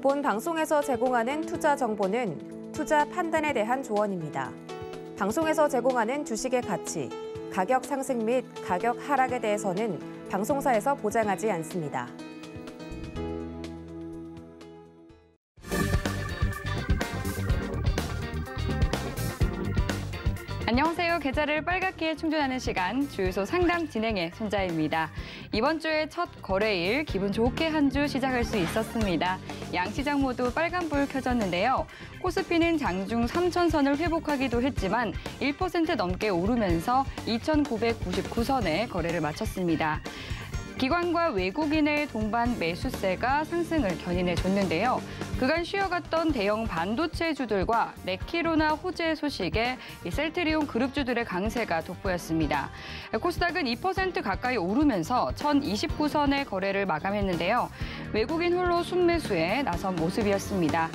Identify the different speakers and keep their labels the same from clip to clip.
Speaker 1: 본 방송에서 제공하는 투자 정보는 투자 판단에 대한 조언입니다. 방송에서 제공하는 주식의 가치, 가격 상승 및 가격 하락에 대해서는 방송사에서 보장하지 않습니다.
Speaker 2: 안녕하세요. 계좌를 빨갛게 충전하는 시간, 주유소 상담 진행의 손자입니다. 이번 주의 첫 거래일, 기분 좋게 한 주 시작할 수 있었습니다. 양시장 모두 빨간불 켜졌는데요. 코스피는 장중 3,000선을 회복하기도 했지만 1% 넘게 오르면서 2,999선에 거래를 마쳤습니다. 기관과 외국인의 동반 매수세가 상승을 견인해줬는데요. 그간 쉬어갔던 대형 반도체주들과 레키로나 호재 소식에 셀트리온 그룹주들의 강세가 돋보였습니다. 코스닥은 2% 가까이 오르면서 1,029선의 거래를 마감했는데요. 외국인 홀로 순매수에 나선 모습이었습니다.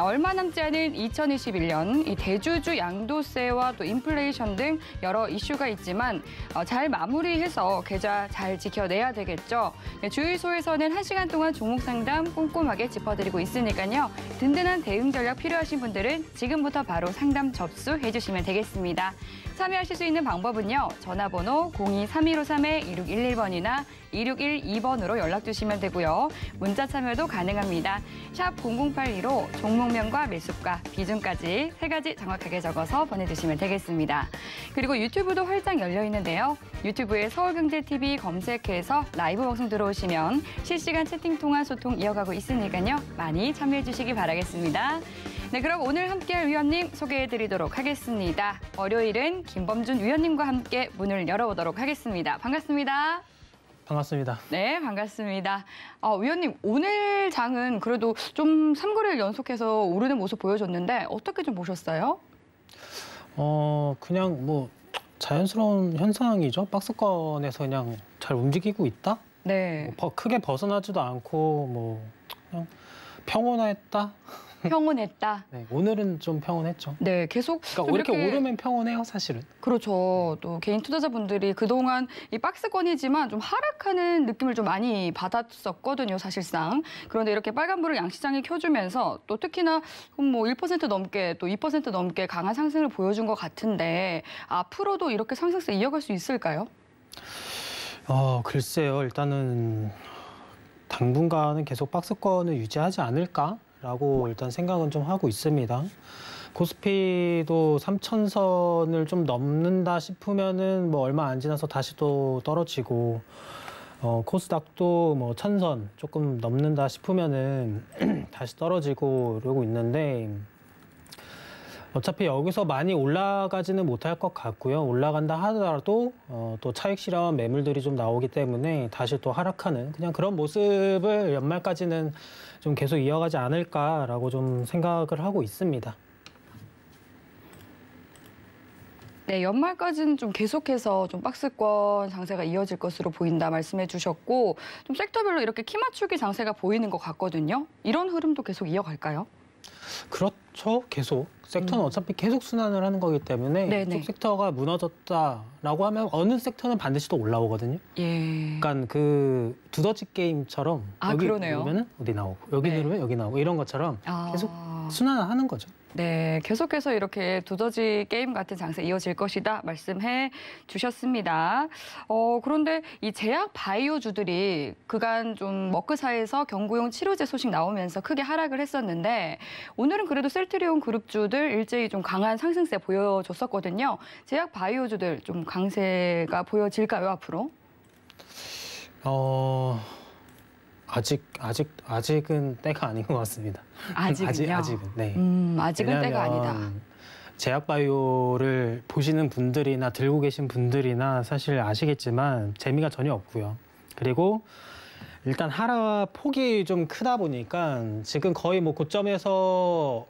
Speaker 2: 얼마 남지 않은 2021년 대주주 양도세와 또 인플레이션 등 여러 이슈가 있지만 잘 마무리해서 계좌 잘 지켜내야 되겠죠. 주유소에서는 1시간 동안 종목 상담 꼼꼼하게 짚어드리고 있으니까요. 든든한 대응 전략 필요하신 분들은 지금부터 바로 상담 접수해 주시면 되겠습니다. 참여하실 수 있는 방법은요. 전화번호 02-3153-2611번이나 2612번으로 연락 주시면 되고요. 문자 참여도 가능합니다. 샵 0082로 종목명과 매수가, 비중까지 3가지 정확하게 적어서 보내주시면 되겠습니다. 그리고 유튜브도 활짝 열려 있는데요. 유튜브에 서울경제TV 검색해서 라이브 방송 들어오시면 실시간 채팅 통화 소통 이어가고 있으니까요. 많이 참여해 주시기 바라겠습니다. 네, 그럼 오늘 함께할 위원님 소개해드리도록 하겠습니다. 월요일은 김범준 위원님과 함께 문을 열어보도록 하겠습니다. 반갑습니다.
Speaker 3: 반갑습니다.
Speaker 2: 네, 반갑습니다. 위원님, 오늘 장은 그래도 좀 3거래일 연속해서 오르는 모습 보여줬는데 어떻게 좀 보셨어요?
Speaker 3: 그냥 뭐 자연스러운 현상이죠. 박스권에서 그냥 잘 움직이고 있다?
Speaker 2: 네.
Speaker 3: 뭐 크게 벗어나지도 않고 뭐 그냥 평온했다?
Speaker 2: 평온했다.
Speaker 3: 네, 오늘은 좀 평온했죠.
Speaker 2: 네, 계속.
Speaker 3: 그러니까 이렇게 오르면 평온해요, 사실은.
Speaker 2: 그렇죠. 또 개인 투자자분들이 그동안 이 박스권이지만 좀 하락하는 느낌을 좀 많이 받았었거든요, 사실상. 그런데 이렇게 빨간불을 양시장이 켜주면서 또 특히나 뭐 1% 넘게 또 2% 넘게 강한 상승을 보여준 것 같은데 앞으로도 이렇게 상승세 이어갈 수 있을까요?
Speaker 3: 글쎄요. 일단은 당분간은 계속 박스권을 유지하지 않을까라고 일단 생각은 좀 하고 있습니다. 코스피도 3,000선을 좀 넘는다 싶으면은 뭐 얼마 안 지나서 다시 또 떨어지고, 코스닥도 뭐 1,000선 조금 넘는다 싶으면은 다시 떨어지고 그러고 있는데, 어차피 여기서 많이 올라가지는 못할 것 같고요. 올라간다 하더라도 또 차익 실현 매물들이 좀 나오기 때문에 다시 또 하락하는 그냥 그런 모습을 연말까지는 좀 계속 이어가지 않을까라고 좀 생각을 하고 있습니다.
Speaker 2: 네, 연말까지는 좀 계속해서 좀 박스권 장세가 이어질 것으로 보인다 말씀해 주셨고, 좀 섹터별로 이렇게 키 맞추기 장세가 보이는 것 같거든요. 이런 흐름도 계속 이어갈까요?
Speaker 3: 그렇죠. 계속. 섹터는 어차피 계속 순환을 하는 거기 때문에
Speaker 2: 네네.
Speaker 3: 쪽 섹터가 무너졌다라고 하면 어느 섹터는 반드시 또 올라오거든요.
Speaker 2: 예.
Speaker 3: 약간 그 두더지 게임처럼 여기
Speaker 2: 그러네요.
Speaker 3: 누르면 어디 나오고 여기
Speaker 2: 네.
Speaker 3: 누르면 여기 나오고 이런 것처럼 계속 순환을 하는 거죠.
Speaker 2: 네, 계속해서 이렇게 두더지 게임 같은 장세 이어질 것이다 말씀해 주셨습니다. 그런데 이 제약 바이오주들이 그간 좀 머크사에서 경구용 치료제 소식 나오면서 크게 하락을 했었는데 오늘은 그래도 셀트리온 그룹주들 일제히 좀 강한 상승세 보여줬었거든요. 제약 바이오주들 좀 강세가 보여질까요, 앞으로?
Speaker 3: 아직은 때가 아닌 것 같습니다.
Speaker 2: 아직은요?
Speaker 3: 아직은. 네.
Speaker 2: 아직은 때가 아니다.
Speaker 3: 제약바이오를 보시는 분들이나 들고 계신 분들이나 사실 아시겠지만 재미가 전혀 없고요. 그리고 일단 하락 폭이 좀 크다 보니까 지금 거의 뭐 고점에서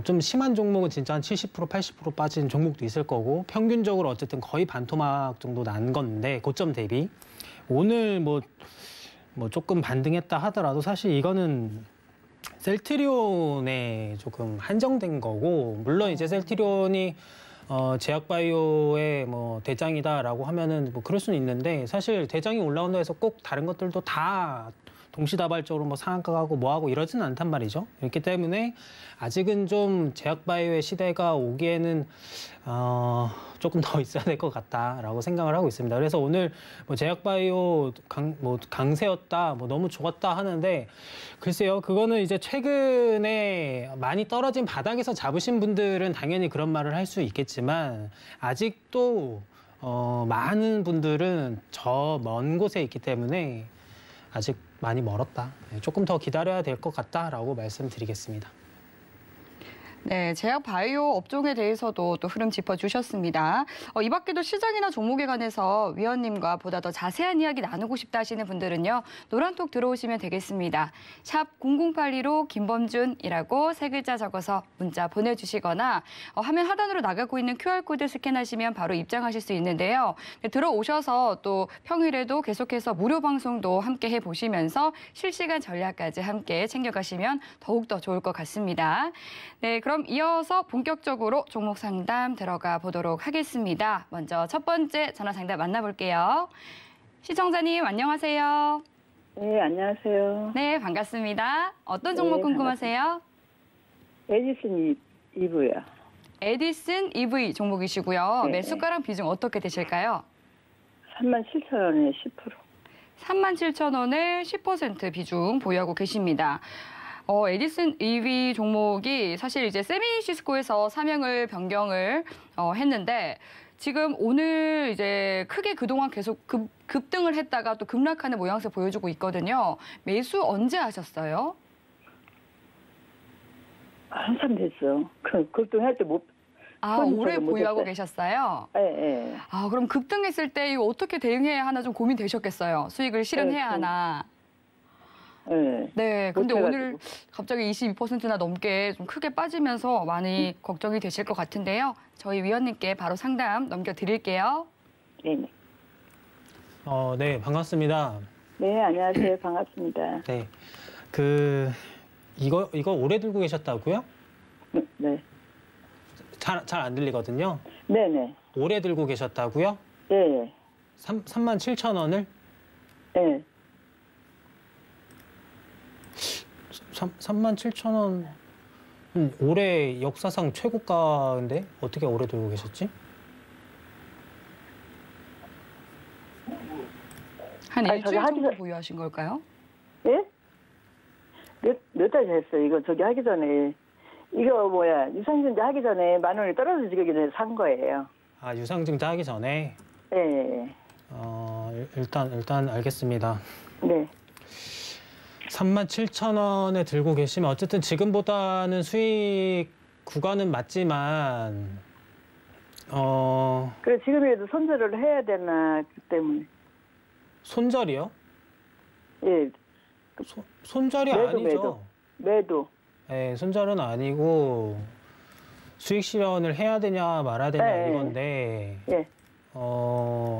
Speaker 3: 좀 심한 종목은 진짜 한 70%, 80% 빠진 종목도 있을 거고 평균적으로 어쨌든 거의 반토막 정도 난 건데 고점 대비 오늘 뭐 조금 반등했다 하더라도 사실 이거는 셀트리온에 조금 한정된 거고 물론 이제 셀트리온이 제약바이오의 뭐 대장이다라고 하면은 뭐 그럴 수는 있는데 사실 대장이 올라온다 해서 꼭 다른 것들도 다 동시다발적으로 뭐 상한가 가고 뭐 하고 이러지는 않단 말이죠. 그렇기 때문에 아직은 좀 제약바이오의 시대가 오기에는 조금 더 있어야 될 것 같다라고 생각을 하고 있습니다. 그래서 오늘 뭐 제약바이오 강세였다, 뭐 너무 좋았다 하는데 글쎄요, 그거는 이제 최근에 많이 떨어진 바닥에서 잡으신 분들은 당연히 그런 말을 할 수 있겠지만 아직도 많은 분들은 저 먼 곳에 있기 때문에 아직 많이 멀었다. 조금 더 기다려야 될 것 같다라고 말씀드리겠습니다.
Speaker 2: 네, 제약 바이오 업종에 대해서도 또 흐름 짚어주셨습니다. 이 밖에도 시장이나 종목에 관해서 위원님과 보다 더 자세한 이야기 나누고 싶다 하시는 분들은요. 노란톡 들어오시면 되겠습니다. 샵 0082로 김범준이라고 3글자 적어서 문자 보내주시거나 화면 하단으로 나가고 있는 QR코드 스캔하시면 바로 입장하실 수 있는데요. 들어오셔서 또 평일에도 계속해서 무료 방송도 함께 해보시면서 실시간 전략까지 함께 챙겨가시면 더욱더 좋을 것 같습니다. 네, 그럼 이어서 본격적으로 종목 상담 들어가 보도록 하겠습니다. 먼저 첫 번째 전화 상담 만나볼게요. 시청자님 안녕하세요.
Speaker 4: 네, 안녕하세요.
Speaker 2: 네, 반갑습니다. 어떤 종목 궁금하세요?
Speaker 4: 에디슨 이브요.
Speaker 2: 에디슨 EV 종목이시고요.
Speaker 4: 네.
Speaker 2: 매수가랑 비중 어떻게 되실까요?
Speaker 4: 37,000원에 10%.
Speaker 2: 37,000원을 10% 비중 보유하고 계십니다. 에디슨 EV 종목이 사실 이제 세미시스코에서 사명을 변경을 했는데 지금 오늘 이제 크게 그동안 계속 급등을 했다가 또 급락하는 모양새 보여주고 있거든요. 매수 언제 하셨어요?
Speaker 4: 한참 됐어. 급등할 때 못.
Speaker 2: 오래 보유하고 계셨어요?
Speaker 4: 네.
Speaker 2: 그럼 급등했을 때 이거 어떻게 대응해야 하나 좀 고민되셨겠어요. 수익을 실현해야 하나. 네, 근데 오늘 갑자기 22%나 넘게 좀 크게 빠지면서 많이 걱정이 되실 것 같은데요. 저희 위원님께 바로 상담 넘겨드릴게요.
Speaker 4: 네.
Speaker 3: 네, 반갑습니다.
Speaker 4: 네, 안녕하세요. 반갑습니다.
Speaker 3: 네, 이거 오래 들고 계셨다고요?
Speaker 4: 네.
Speaker 3: 잘 안 들리거든요.
Speaker 4: 네네.
Speaker 3: 오래 들고 계셨다고요?
Speaker 4: 네.
Speaker 3: 37,000원을?
Speaker 4: 네.
Speaker 3: 37,000원 올해 역사상 최고가인데 어떻게 오래 들고 계셨지?
Speaker 2: 한
Speaker 4: 아니,
Speaker 2: 일주일
Speaker 4: 저기
Speaker 2: 정도
Speaker 4: 하기
Speaker 2: 보유하신 걸까요?
Speaker 4: 예? 몇 달 됐어요. 이거 저기 하기 전에. 이거 유상증자 하기 전에 10,000원이 떨어지기 전에 산 거예요.
Speaker 3: 유상증자 하기 전에?
Speaker 4: 네.
Speaker 3: 일단 알겠습니다.
Speaker 4: 네.
Speaker 3: 37,000원에 들고 계시면 어쨌든 지금보다는 수익 구간은 맞지만
Speaker 4: 그래 지금이라도 손절을 해야 되나 그 때문에.
Speaker 3: 손절이요?
Speaker 4: 예.
Speaker 3: 손절이 아니죠.
Speaker 4: 매도.
Speaker 3: 네, 손절은 아니고 수익 실현을 해야 되냐 말아야 되냐 이건데.
Speaker 4: 예.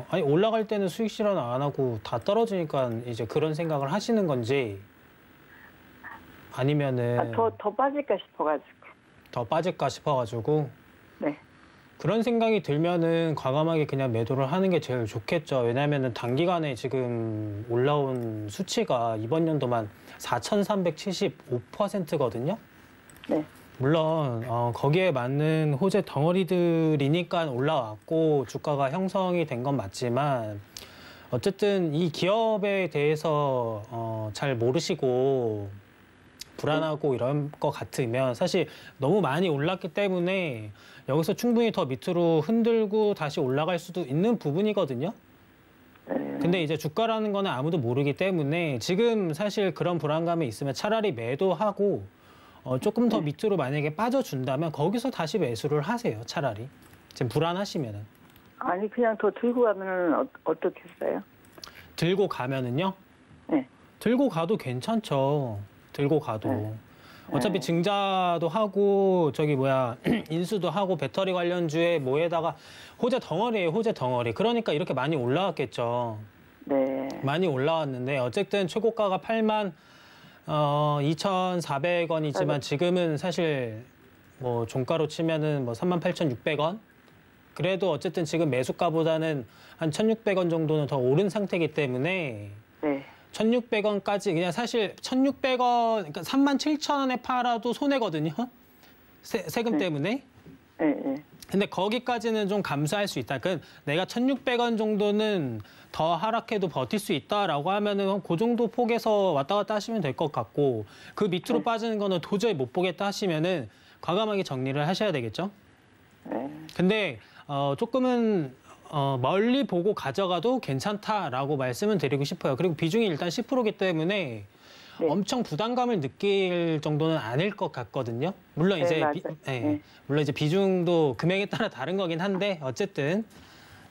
Speaker 3: 아니 올라갈 때는 수익 실현 안 하고 다 떨어지니까 이제 그런 생각을 하시는 건지 아니면은
Speaker 4: 더 빠질까 싶어가지고.
Speaker 3: 더 빠질까 싶어가지고.
Speaker 4: 네.
Speaker 3: 그런 생각이 들면은 과감하게 그냥 매도를 하는 게 제일 좋겠죠. 왜냐하면은 단기간에 지금 올라온 수치가 이번 연도만 4,375%거든요.
Speaker 4: 네.
Speaker 3: 물론 거기에 맞는 호재 덩어리들이니까 올라왔고 주가가 형성이 된 건 맞지만 어쨌든 이 기업에 대해서 잘 모르시고 불안하고 이런 것 같으면 사실 너무 많이 올랐기 때문에 여기서 충분히 더 밑으로 흔들고 다시 올라갈 수도 있는 부분이거든요. 근데 이제 주가라는 거는 아무도 모르기 때문에 지금 사실 그런 불안감이 있으면 차라리 매도하고 조금 더 밑으로 만약에 빠져준다면 거기서 다시 매수를 하세요. 차라리. 지금 불안하시면은.
Speaker 4: 아니 그냥 더 들고 가면은 어떻게 했어요?
Speaker 3: 들고 가면은요?
Speaker 4: 네.
Speaker 3: 들고 가도 괜찮죠. 들고 가도. 어차피 증자도 하고 인수도 하고 배터리 관련주에 뭐에다가 호재 덩어리예요. 호재 덩어리. 그러니까 이렇게 많이 올라왔겠죠.
Speaker 4: 네.
Speaker 3: 많이 올라왔는데 어쨌든 최고가가 82,400원이지만 지금은 사실 뭐 종가로 치면은 뭐 38,600원. 그래도 어쨌든 지금 매수가보다는 한 1,600원 정도는 더 오른 상태이기 때문에
Speaker 4: 네.
Speaker 3: 1,600원까지 그냥 사실 1,600원, 그러니까 37,000원에 팔아도 손해거든요. 세금 때문에.
Speaker 4: 네.
Speaker 3: 근데 거기까지는 좀 감수할 수 있다. 그러니까 내가 1,600원 정도는 더 하락해도 버틸 수 있다라고 하면은 그 정도 폭에서 왔다 갔다 하시면 될 것 같고 그 밑으로 빠지는 거는 도저히 못 보겠다 하시면은 과감하게 정리를 하셔야 되겠죠. 근데 조금은 멀리 보고 가져가도 괜찮다라고 말씀은 드리고 싶어요. 그리고 비중이 일단 10%이기 때문에
Speaker 4: 네.
Speaker 3: 엄청 부담감을 느낄 정도는 아닐 것 같거든요. 물론 이제 물론 이제 비중도 금액에 따라 다른 거긴 한데 어쨌든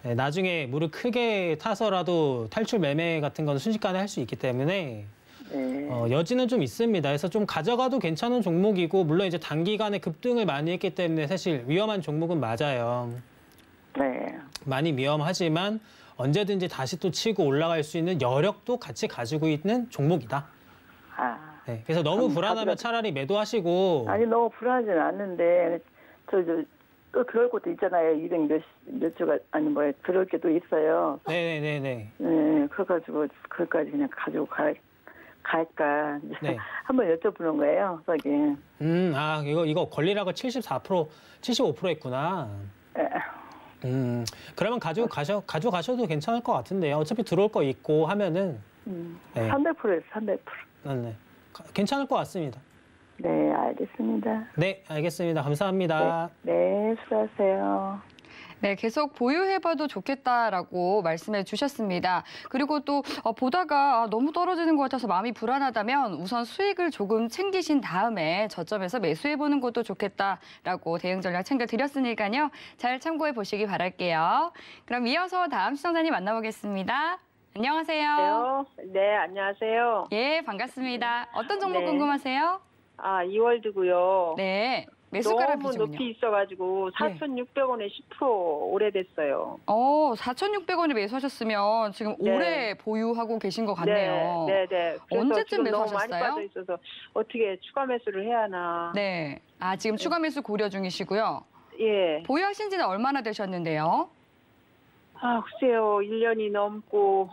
Speaker 3: 나중에 물을 크게 타서라도 탈출 매매 같은 건 순식간에 할 수 있기 때문에 여지는 좀 있습니다. 그래서 좀 가져가도 괜찮은 종목이고 물론 이제 단기간에 급등을 많이 했기 때문에 사실 위험한 종목은 맞아요.
Speaker 4: 네.
Speaker 3: 많이 위험하지만 언제든지 다시 또 치고 올라갈 수 있는 여력도 같이 가지고 있는 종목이다. 네, 그래서 너무 불안하면 차라리 매도하시고.
Speaker 4: 아니 너무 불안하지는 않는데 또 들어올 것도 있잖아요. 200 몇 주가 아니 뭐 들어올 게 또 있어요.
Speaker 3: 네네네네.
Speaker 4: 네, 그래가지고 그것까지 그냥 가지고 갈까
Speaker 3: 네.
Speaker 4: 한번 여쭤보는 거예요. 저기.
Speaker 3: 이거 권리락을 75% 했구나. 그러면 가져가셔도 괜찮을 것 같은데요. 어차피 들어올 거 있고 하면은.
Speaker 4: 300%예요, 300%.
Speaker 3: 네. 괜찮을 것 같습니다.
Speaker 4: 네, 알겠습니다.
Speaker 3: 네, 알겠습니다. 감사합니다.
Speaker 4: 네, 수고하세요.
Speaker 2: 네, 계속 보유해봐도 좋겠다라고 말씀해 주셨습니다. 그리고 또 보다가 너무 떨어지는 것 같아서 마음이 불안하다면 우선 수익을 조금 챙기신 다음에 저점에서 매수해보는 것도 좋겠다라고 대응 전략 챙겨드렸으니까요. 잘 참고해 보시기 바랄게요. 그럼 이어서 다음 시청자님 만나보겠습니다. 안녕하세요.
Speaker 5: 네, 안녕하세요.
Speaker 2: 예, 반갑습니다. 어떤 종목
Speaker 5: 네.
Speaker 2: 궁금하세요?
Speaker 5: 이월드고요.
Speaker 2: 네, 매수가랑
Speaker 5: 너무
Speaker 2: 비중은요?
Speaker 5: 높이 있어가지고 4,600원에 10% 오래됐어요.
Speaker 2: 4,600원에 매수하셨으면 지금
Speaker 5: 네.
Speaker 2: 오래 보유하고 계신 것 같네요.
Speaker 5: 네. 그래서
Speaker 2: 언제쯤
Speaker 5: 지금 너무
Speaker 2: 매수하셨어요?
Speaker 5: 많이 빠져 있어서 어떻게 추가 매수를 해야 하나.
Speaker 2: 네. 지금 추가 매수 고려 중이시고요.
Speaker 5: 예.
Speaker 2: 보유하신 지는 얼마나 되셨는데요?
Speaker 5: 글쎄요. 1년이 넘고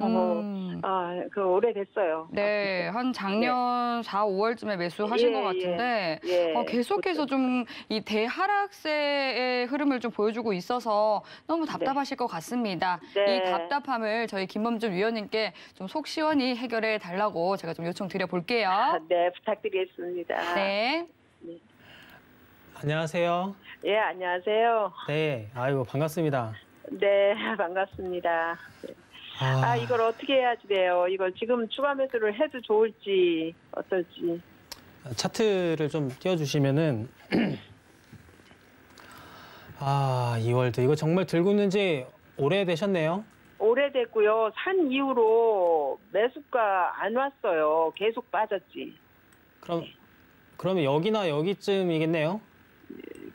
Speaker 5: 오래됐어요.
Speaker 2: 네, 한 작년 4, 5월쯤에 매수하신 것 같은데 계속해서 좀 이 대하락세의 흐름을 좀 보여주고 있어서 너무 답답하실 것 같습니다.
Speaker 5: 네.
Speaker 2: 이 답답함을 저희 김범준 위원님께 좀 속 시원히 해결해 달라고 제가 좀 요청 드려볼게요.
Speaker 5: 네, 부탁드리겠습니다.
Speaker 2: 네.
Speaker 3: 안녕하세요.
Speaker 5: 예, 안녕하세요.
Speaker 3: 네, 아이고 반갑습니다.
Speaker 5: 네, 반갑습니다. 이걸 어떻게 해야지 돼요? 이걸 지금 추가 매수를 해도 좋을지 어떨지.
Speaker 3: 차트를 좀 띄워주시면은 이월드 이거 정말 들고 있는지 오래되셨네요.
Speaker 5: 오래됐고요. 산 이후로 매수가 안 왔어요. 계속 빠졌지.
Speaker 3: 그러면 여기나 여기쯤이겠네요.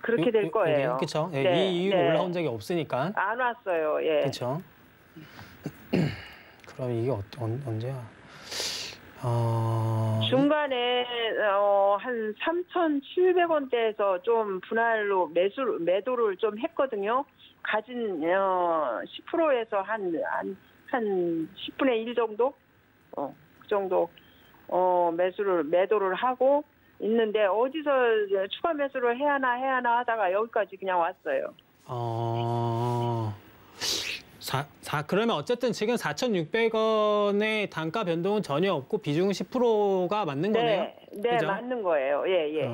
Speaker 5: 그렇게 될 거예요.
Speaker 3: 그렇죠. 예,
Speaker 5: 네,
Speaker 3: 이 이후로 올라온 적이 없으니까.
Speaker 5: 안 왔어요. 예.
Speaker 3: 그렇죠. 그럼 이게 언제야?
Speaker 5: 중간에 한 3,700원대에서 좀 분할로 매도를 좀 했거든요. 가진 10%에서 한 10분의 1 정도? 그 정도 매도를 하고 있는데 어디서 추가 매수를 해야 하나 하다가 여기까지 그냥 왔어요.
Speaker 3: 그러면 어쨌든 지금 4,600원의 단가 변동은 전혀 없고 비중은 10%가 맞는 거네요?
Speaker 5: 네,
Speaker 3: 그죠?
Speaker 5: 맞는 거예요. 예.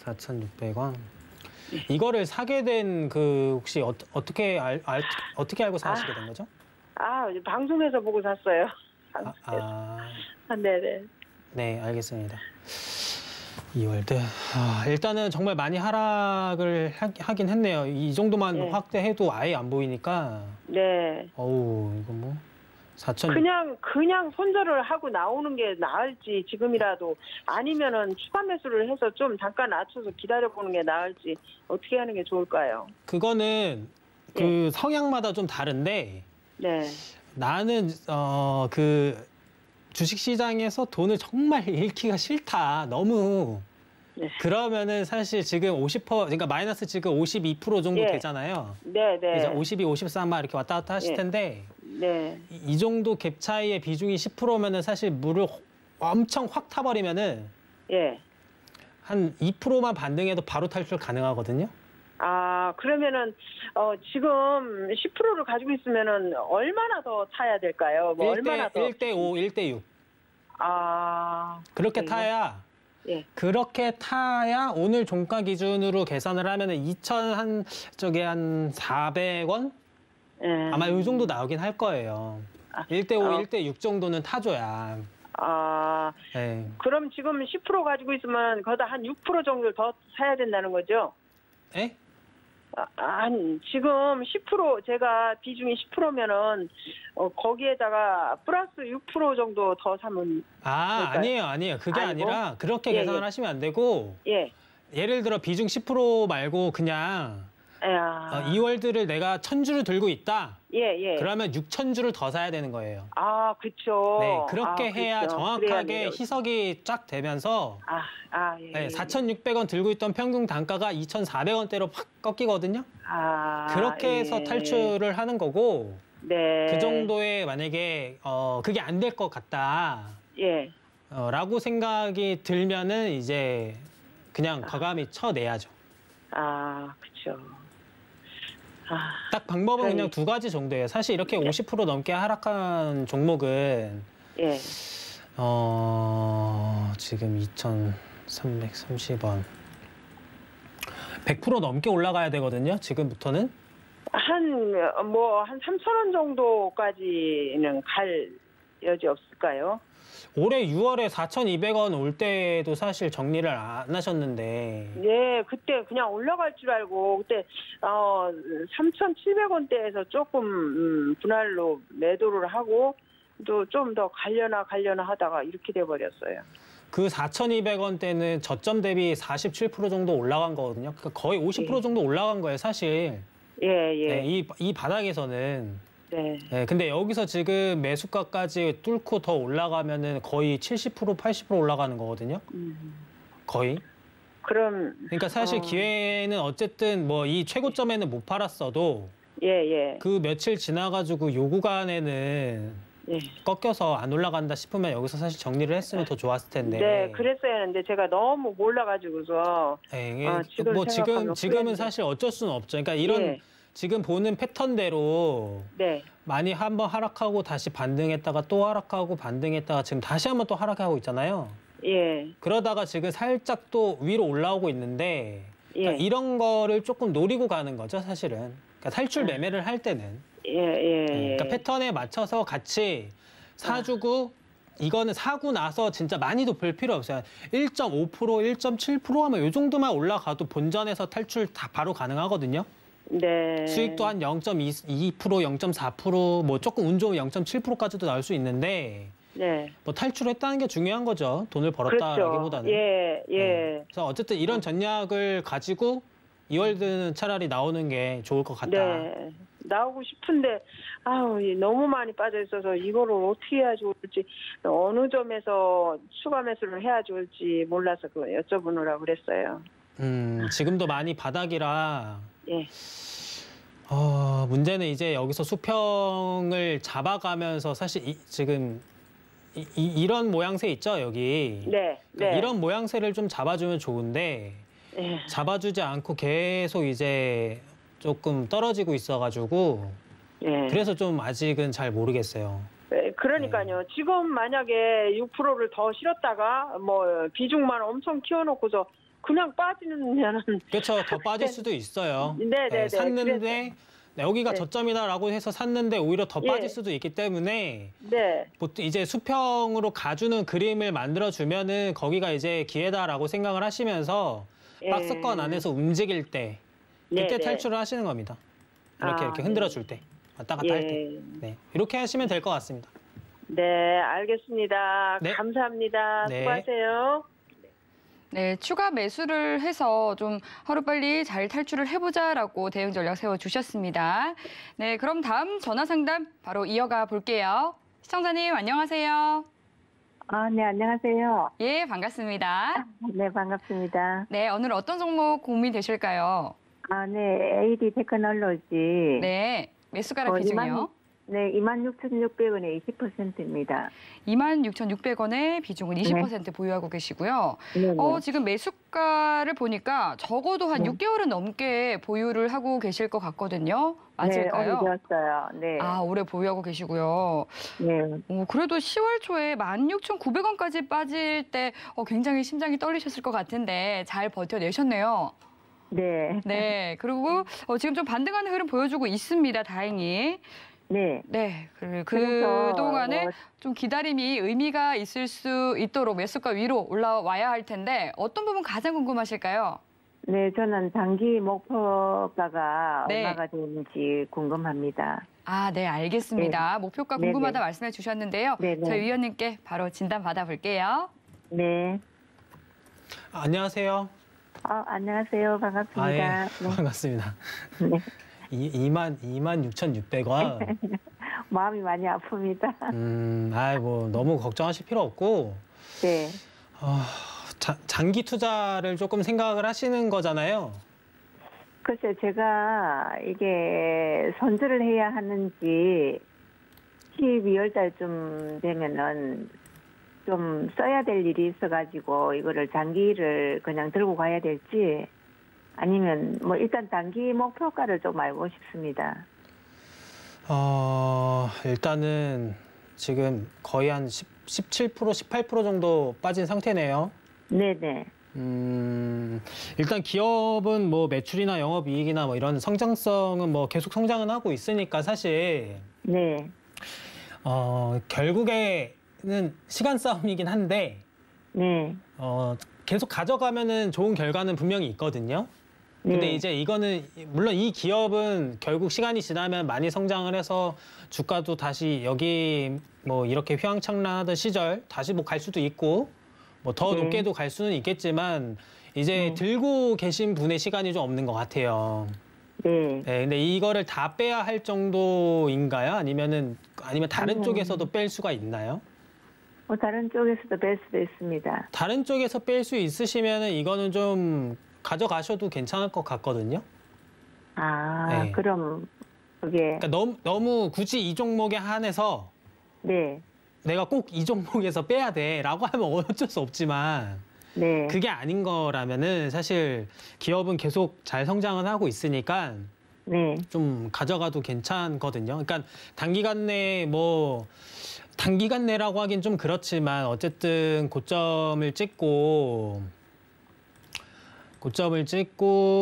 Speaker 3: 4,600원. 이거를 사게 된 혹시 어떻게 알고 사시게 된 거죠?
Speaker 5: 방송에서 보고 샀어요. 네네.
Speaker 3: 네, 알겠습니다. 이월드. 일단은 정말 많이 하락을 하긴 했네요. 이 정도만 확대해도 아예 안 보이니까.
Speaker 5: 네.
Speaker 3: 이거 4,000.
Speaker 5: 그냥 손절을 하고 나오는 게 나을지 지금이라도 아니면은 추가 매수를 해서 좀 단가 낮춰서 기다려보는 게 나을지 어떻게 하는 게 좋을까요?
Speaker 3: 그거는 성향마다 좀 다른데.
Speaker 5: 네.
Speaker 3: 나는 주식시장에서 돈을 정말 잃기가 싫다. 너무 그러면은 사실 지금 50%, 그러니까 마이너스 지금 52% 정도
Speaker 5: 예.
Speaker 3: 되잖아요.
Speaker 5: 네, 네.
Speaker 3: 이제 52, 53 막 이렇게 왔다 갔다 하실
Speaker 5: 예.
Speaker 3: 텐데
Speaker 5: 네.
Speaker 3: 이 정도 갭 차이의 비중이 10%면은 사실 물을 엄청 확 타버리면은
Speaker 5: 예.
Speaker 3: 한 2%만 반등해도 바로 탈출 가능하거든요.
Speaker 5: 아, 그러면은 지금 10%를 가지고 있으면은 얼마나 더 타야 될까요? 뭐 얼마나 더?
Speaker 3: 1대 5, 1대 6.
Speaker 5: 아,
Speaker 3: 그렇게
Speaker 5: 네.
Speaker 3: 타야
Speaker 5: 예.
Speaker 3: 그렇게 타야 오늘 종가 기준으로 계산을 하면은 2,000 한 저게 한 400원?
Speaker 5: 예.
Speaker 3: 아마 이 정도 나오긴 할 거예요. 1대 5, 1대 6 정도는 타줘야.
Speaker 5: 아,
Speaker 3: 네.
Speaker 5: 그럼 지금 10% 가지고 있으면 거기다 한 6% 정도 더 사야 된다는 거죠?
Speaker 3: 에?
Speaker 5: 지금 10% 제가 비중이 10%면은 거기에다가 플러스 6% 정도 더 사면 될까요?
Speaker 3: 아니에요. 그게
Speaker 5: 아니고?
Speaker 3: 아니라 그렇게
Speaker 5: 예,
Speaker 3: 계산을
Speaker 5: 예.
Speaker 3: 하시면 안 되고
Speaker 5: 예.
Speaker 3: 예를 들어 비중 10% 말고 그냥 이월드를 내가 1,000주를 들고 있다.
Speaker 5: 예.
Speaker 3: 그러면 6,000주를 더 사야 되는 거예요.
Speaker 5: 아, 그렇죠.
Speaker 3: 네, 그렇게 해야
Speaker 5: 그렇죠.
Speaker 3: 정확하게
Speaker 5: 그래야
Speaker 3: 희석이 쫙 되면서
Speaker 5: 예.
Speaker 3: 네, 4,600원 들고 있던 평균 단가가 2,400원대로 확 꺾이거든요. 그렇게 해서
Speaker 5: 예.
Speaker 3: 탈출을 하는 거고
Speaker 5: 네.
Speaker 3: 그 정도에 만약에 그게 안 될 것 같다.
Speaker 5: 예.
Speaker 3: 라고 생각이 들면은 이제 그냥 과감히 쳐내야죠.
Speaker 5: 그렇죠.
Speaker 3: 딱 방법은
Speaker 5: 그러니-
Speaker 3: 그냥 두 가지 정도예요. 사실 이렇게 50% 넘게 하락한 종목은
Speaker 5: 예.
Speaker 3: 지금 2,330원. 100% 넘게 올라가야 되거든요. 지금부터는.
Speaker 5: 한 3,000원 정도까지는 갈 여지 없을까요?
Speaker 3: 올해 6월에 4,200원 올 때도 사실 정리를 안 하셨는데.
Speaker 5: 네, 그때 그냥 올라갈 줄 알고 그때 3,700원대에서 조금 분할로 매도를 하고 또 좀 더 갈려나 하다가 이렇게 돼 버렸어요.
Speaker 3: 그 4,200원대는 저점 대비 47% 정도 올라간 거거든요. 그러니까 거의 50% 정도 올라간 거예요, 사실.
Speaker 5: 예.
Speaker 3: 네, 이 바닥에서는.
Speaker 5: 네.
Speaker 3: 네, 근데 여기서 지금 매수가까지 뚫고 더 올라가면은 거의 70%, 80% 올라가는 거거든요. 거의.
Speaker 5: 그럼
Speaker 3: 그러니까 사실 기회는 어쨌든 뭐 이 최고점에는 못 팔았어도
Speaker 5: 예.
Speaker 3: 그 며칠 지나가지고 요 구간에는
Speaker 5: 예.
Speaker 3: 꺾여서 안 올라간다 싶으면 여기서 사실 정리를 했으면 더 좋았을 텐데.
Speaker 5: 네, 그랬어야 했는데 제가 너무 몰라가지고서
Speaker 3: 네, 이게
Speaker 5: 지금
Speaker 3: 뭐
Speaker 5: 생각하면
Speaker 3: 지금은
Speaker 5: 후회인데.
Speaker 3: 사실 어쩔 수는 없죠. 그러니까 이런
Speaker 5: 예.
Speaker 3: 지금 보는 패턴대로
Speaker 5: 네.
Speaker 3: 많이 한번 하락하고 다시 반등했다가 또 하락하고 반등했다가 지금 다시 한번 또 하락하고 있잖아요.
Speaker 5: 예.
Speaker 3: 그러다가 지금 살짝 또 위로 올라오고 있는데 그러니까
Speaker 5: 예.
Speaker 3: 이런 거를 조금 노리고 가는 거죠, 사실은. 그러니까 탈출 매매를 할 때는.
Speaker 5: 예.
Speaker 3: 그러니까 패턴에 맞춰서 같이 사주고 이거는 사고 나서 진짜 많이도 볼 필요 없어요. 1.5%, 1.7% 하면 이 정도만 올라가도 본전에서 탈출 다 바로 가능하거든요.
Speaker 5: 네.
Speaker 3: 수익도 한 0.2%, 0.4%, 뭐 조금 운 좋으면 0.7%까지도 나올 수 있는데
Speaker 5: 네.
Speaker 3: 뭐 탈출했다는 게 중요한 거죠. 돈을 벌었다라기보다는.
Speaker 5: 그렇죠. 예.
Speaker 3: 그래서 어쨌든 이런 전략을 가지고 이월드는 차라리 나오는 게 좋을 것 같다.
Speaker 5: 네. 나오고 싶은데 너무 많이 빠져 있어서 이거를 어떻게 해야 좋을지 어느 점에서 추가 매수를 해야 좋을지 몰라서 그 여쭤보느라고 그랬어요.
Speaker 3: 지금도 많이 바닥이라
Speaker 5: 예.
Speaker 3: 문제는 이제 여기서 수평을 잡아가면서 사실 지금 이런 모양새 있죠, 여기.
Speaker 5: 네.
Speaker 3: 그러니까 이런 모양새를 좀 잡아주면 좋은데
Speaker 5: 예.
Speaker 3: 잡아주지 않고 계속 이제 조금 떨어지고 있어가지고
Speaker 5: 예.
Speaker 3: 그래서 좀 아직은 잘 모르겠어요.
Speaker 5: 네, 그러니까요. 지금 만약에 6%를 더 실었다가 뭐 비중만 엄청 키워놓고서 그냥 빠지면은
Speaker 3: 그렇죠. 더 빠질 수도 있어요.
Speaker 5: 네.
Speaker 3: 샀는데 여기가
Speaker 5: 네.
Speaker 3: 저점이다라고 해서 샀는데 오히려 더
Speaker 5: 예.
Speaker 3: 빠질 수도 있기 때문에
Speaker 5: 네.
Speaker 3: 보통 이제 수평으로 가주는 그림을 만들어주면은 거기가 이제 기회다라고 생각을 하시면서
Speaker 5: 예.
Speaker 3: 박스권 안에서 움직일 때 그때
Speaker 5: 네.
Speaker 3: 탈출을 하시는 겁니다. 이렇게
Speaker 5: 네.
Speaker 3: 흔들어줄 때 왔다 갔다 할 때.
Speaker 5: 예.
Speaker 3: 네, 이렇게 하시면 될 것 같습니다.
Speaker 5: 네, 알겠습니다.
Speaker 3: 네.
Speaker 5: 감사합니다.
Speaker 3: 네.
Speaker 5: 수고하세요.
Speaker 2: 네, 추가 매수를 해서 좀 하루빨리 잘 탈출을 해보자라고 대응 전략 세워주셨습니다. 네, 그럼 다음 전화 상담 바로 이어가 볼게요. 시청자님, 안녕하세요.
Speaker 6: 네, 안녕하세요.
Speaker 2: 예, 반갑습니다.
Speaker 6: 네, 반갑습니다.
Speaker 2: 네, 오늘 어떤 종목 고민되실까요?
Speaker 6: 네, AD 테크놀로지.
Speaker 2: 네, 매수가락 비중이요?
Speaker 6: 네, 26,600원에 20%입니다.
Speaker 2: 26,600원의 비중은 20% 보유하고 계시고요.
Speaker 6: 네,
Speaker 2: 지금 매수가를 보니까 적어도 한
Speaker 6: 네.
Speaker 2: 6개월은 넘게 보유를 하고 계실 것 같거든요.
Speaker 6: 네,
Speaker 2: 맞을까요?
Speaker 6: 오래되었어요. 네.
Speaker 2: 오래 보유하고 계시고요.
Speaker 6: 네.
Speaker 2: 그래도 10월 초에 16,900원까지 빠질 때 굉장히 심장이 떨리셨을 것 같은데 잘 버텨내셨네요.
Speaker 6: 네.
Speaker 2: 네, 그리고 지금 좀 반등하는 흐름 보여주고 있습니다. 다행히.
Speaker 6: 네.
Speaker 2: 네,
Speaker 6: 그래서
Speaker 2: 그동안에
Speaker 6: 뭐,
Speaker 2: 좀 기다림이 의미가 있을 수 있도록 매수가 위로 올라와야 할 텐데 어떤 부분 가장 궁금하실까요?
Speaker 6: 네, 저는 단기 목표가가
Speaker 2: 네.
Speaker 6: 얼마가 되는지 궁금합니다.
Speaker 2: 네, 알겠습니다. 목표가
Speaker 6: 네,
Speaker 2: 궁금하다
Speaker 6: 네.
Speaker 2: 말씀해 주셨는데요.
Speaker 6: 네, 네.
Speaker 2: 저희 위원님께 바로 진단 받아볼게요.
Speaker 6: 네.
Speaker 3: 안녕하세요.
Speaker 6: 안녕하세요. 반갑습니다.
Speaker 3: 예,
Speaker 6: 네.
Speaker 3: 반갑습니다.
Speaker 6: 네.
Speaker 3: 26,600원.
Speaker 6: 마음이 많이 아픕니다.
Speaker 3: 뭐 너무 걱정하실 필요 없고
Speaker 6: 네.
Speaker 3: 장기 투자를 조금 생각을 하시는 거잖아요.
Speaker 6: 글쎄, 제가 이게 손절을 해야 하는지 12월 달쯤 되면은 좀 써야 될 일이 있어가지고 이거를 장기를 그냥 들고 가야 될지 아니면 뭐 일단 단기 목표가를 좀 알고 싶습니다.
Speaker 3: 일단은 지금 거의 한 17%, 18% 정도 빠진 상태네요.
Speaker 6: 네네.
Speaker 3: 일단 기업은 뭐 매출이나 영업이익이나 뭐 이런 성장성은 뭐 계속 성장은 하고 있으니까 사실
Speaker 6: 네.
Speaker 3: 결국에는 시간 싸움이긴 한데
Speaker 6: 네.
Speaker 3: 계속 가져가면은 좋은 결과는 분명히 있거든요. 근데
Speaker 6: 네.
Speaker 3: 이제 이거는 물론 이 기업은 결국 시간이 지나면 많이 성장을 해서 주가도 다시 여기 뭐 이렇게 휘황찬란하던 시절 다시 뭐 갈 수도 있고 뭐 더
Speaker 6: 네.
Speaker 3: 높게도 갈 수는 있겠지만 이제
Speaker 6: 네.
Speaker 3: 들고 계신 분의 시간이 좀 없는 것 같아요.
Speaker 6: 네.
Speaker 3: 네, 근데 이거를 다 빼야 할 정도인가요? 아니면 다른
Speaker 6: 아니요.
Speaker 3: 쪽에서도 뺄 수가 있나요?
Speaker 6: 다른 쪽에서도 뵐 수도 있습니다.
Speaker 3: 다른 쪽에서 뺄 수 있으시면은 이거는 좀 가져가셔도 괜찮을 것 같거든요. 네.
Speaker 6: 그럼 그게
Speaker 3: 그러니까 너무 굳이 이 종목에 한해서
Speaker 6: 네.
Speaker 3: 내가 꼭 이 종목에서 빼야 돼라고 하면 어쩔 수 없지만
Speaker 6: 네.
Speaker 3: 그게 아닌 거라면은 사실 기업은 계속 잘 성장은 하고 있으니까
Speaker 6: 네.
Speaker 3: 좀 가져가도 괜찮거든요. 그러니까 단기간 내라고 하긴 좀 그렇지만 어쨌든 고점을 찍고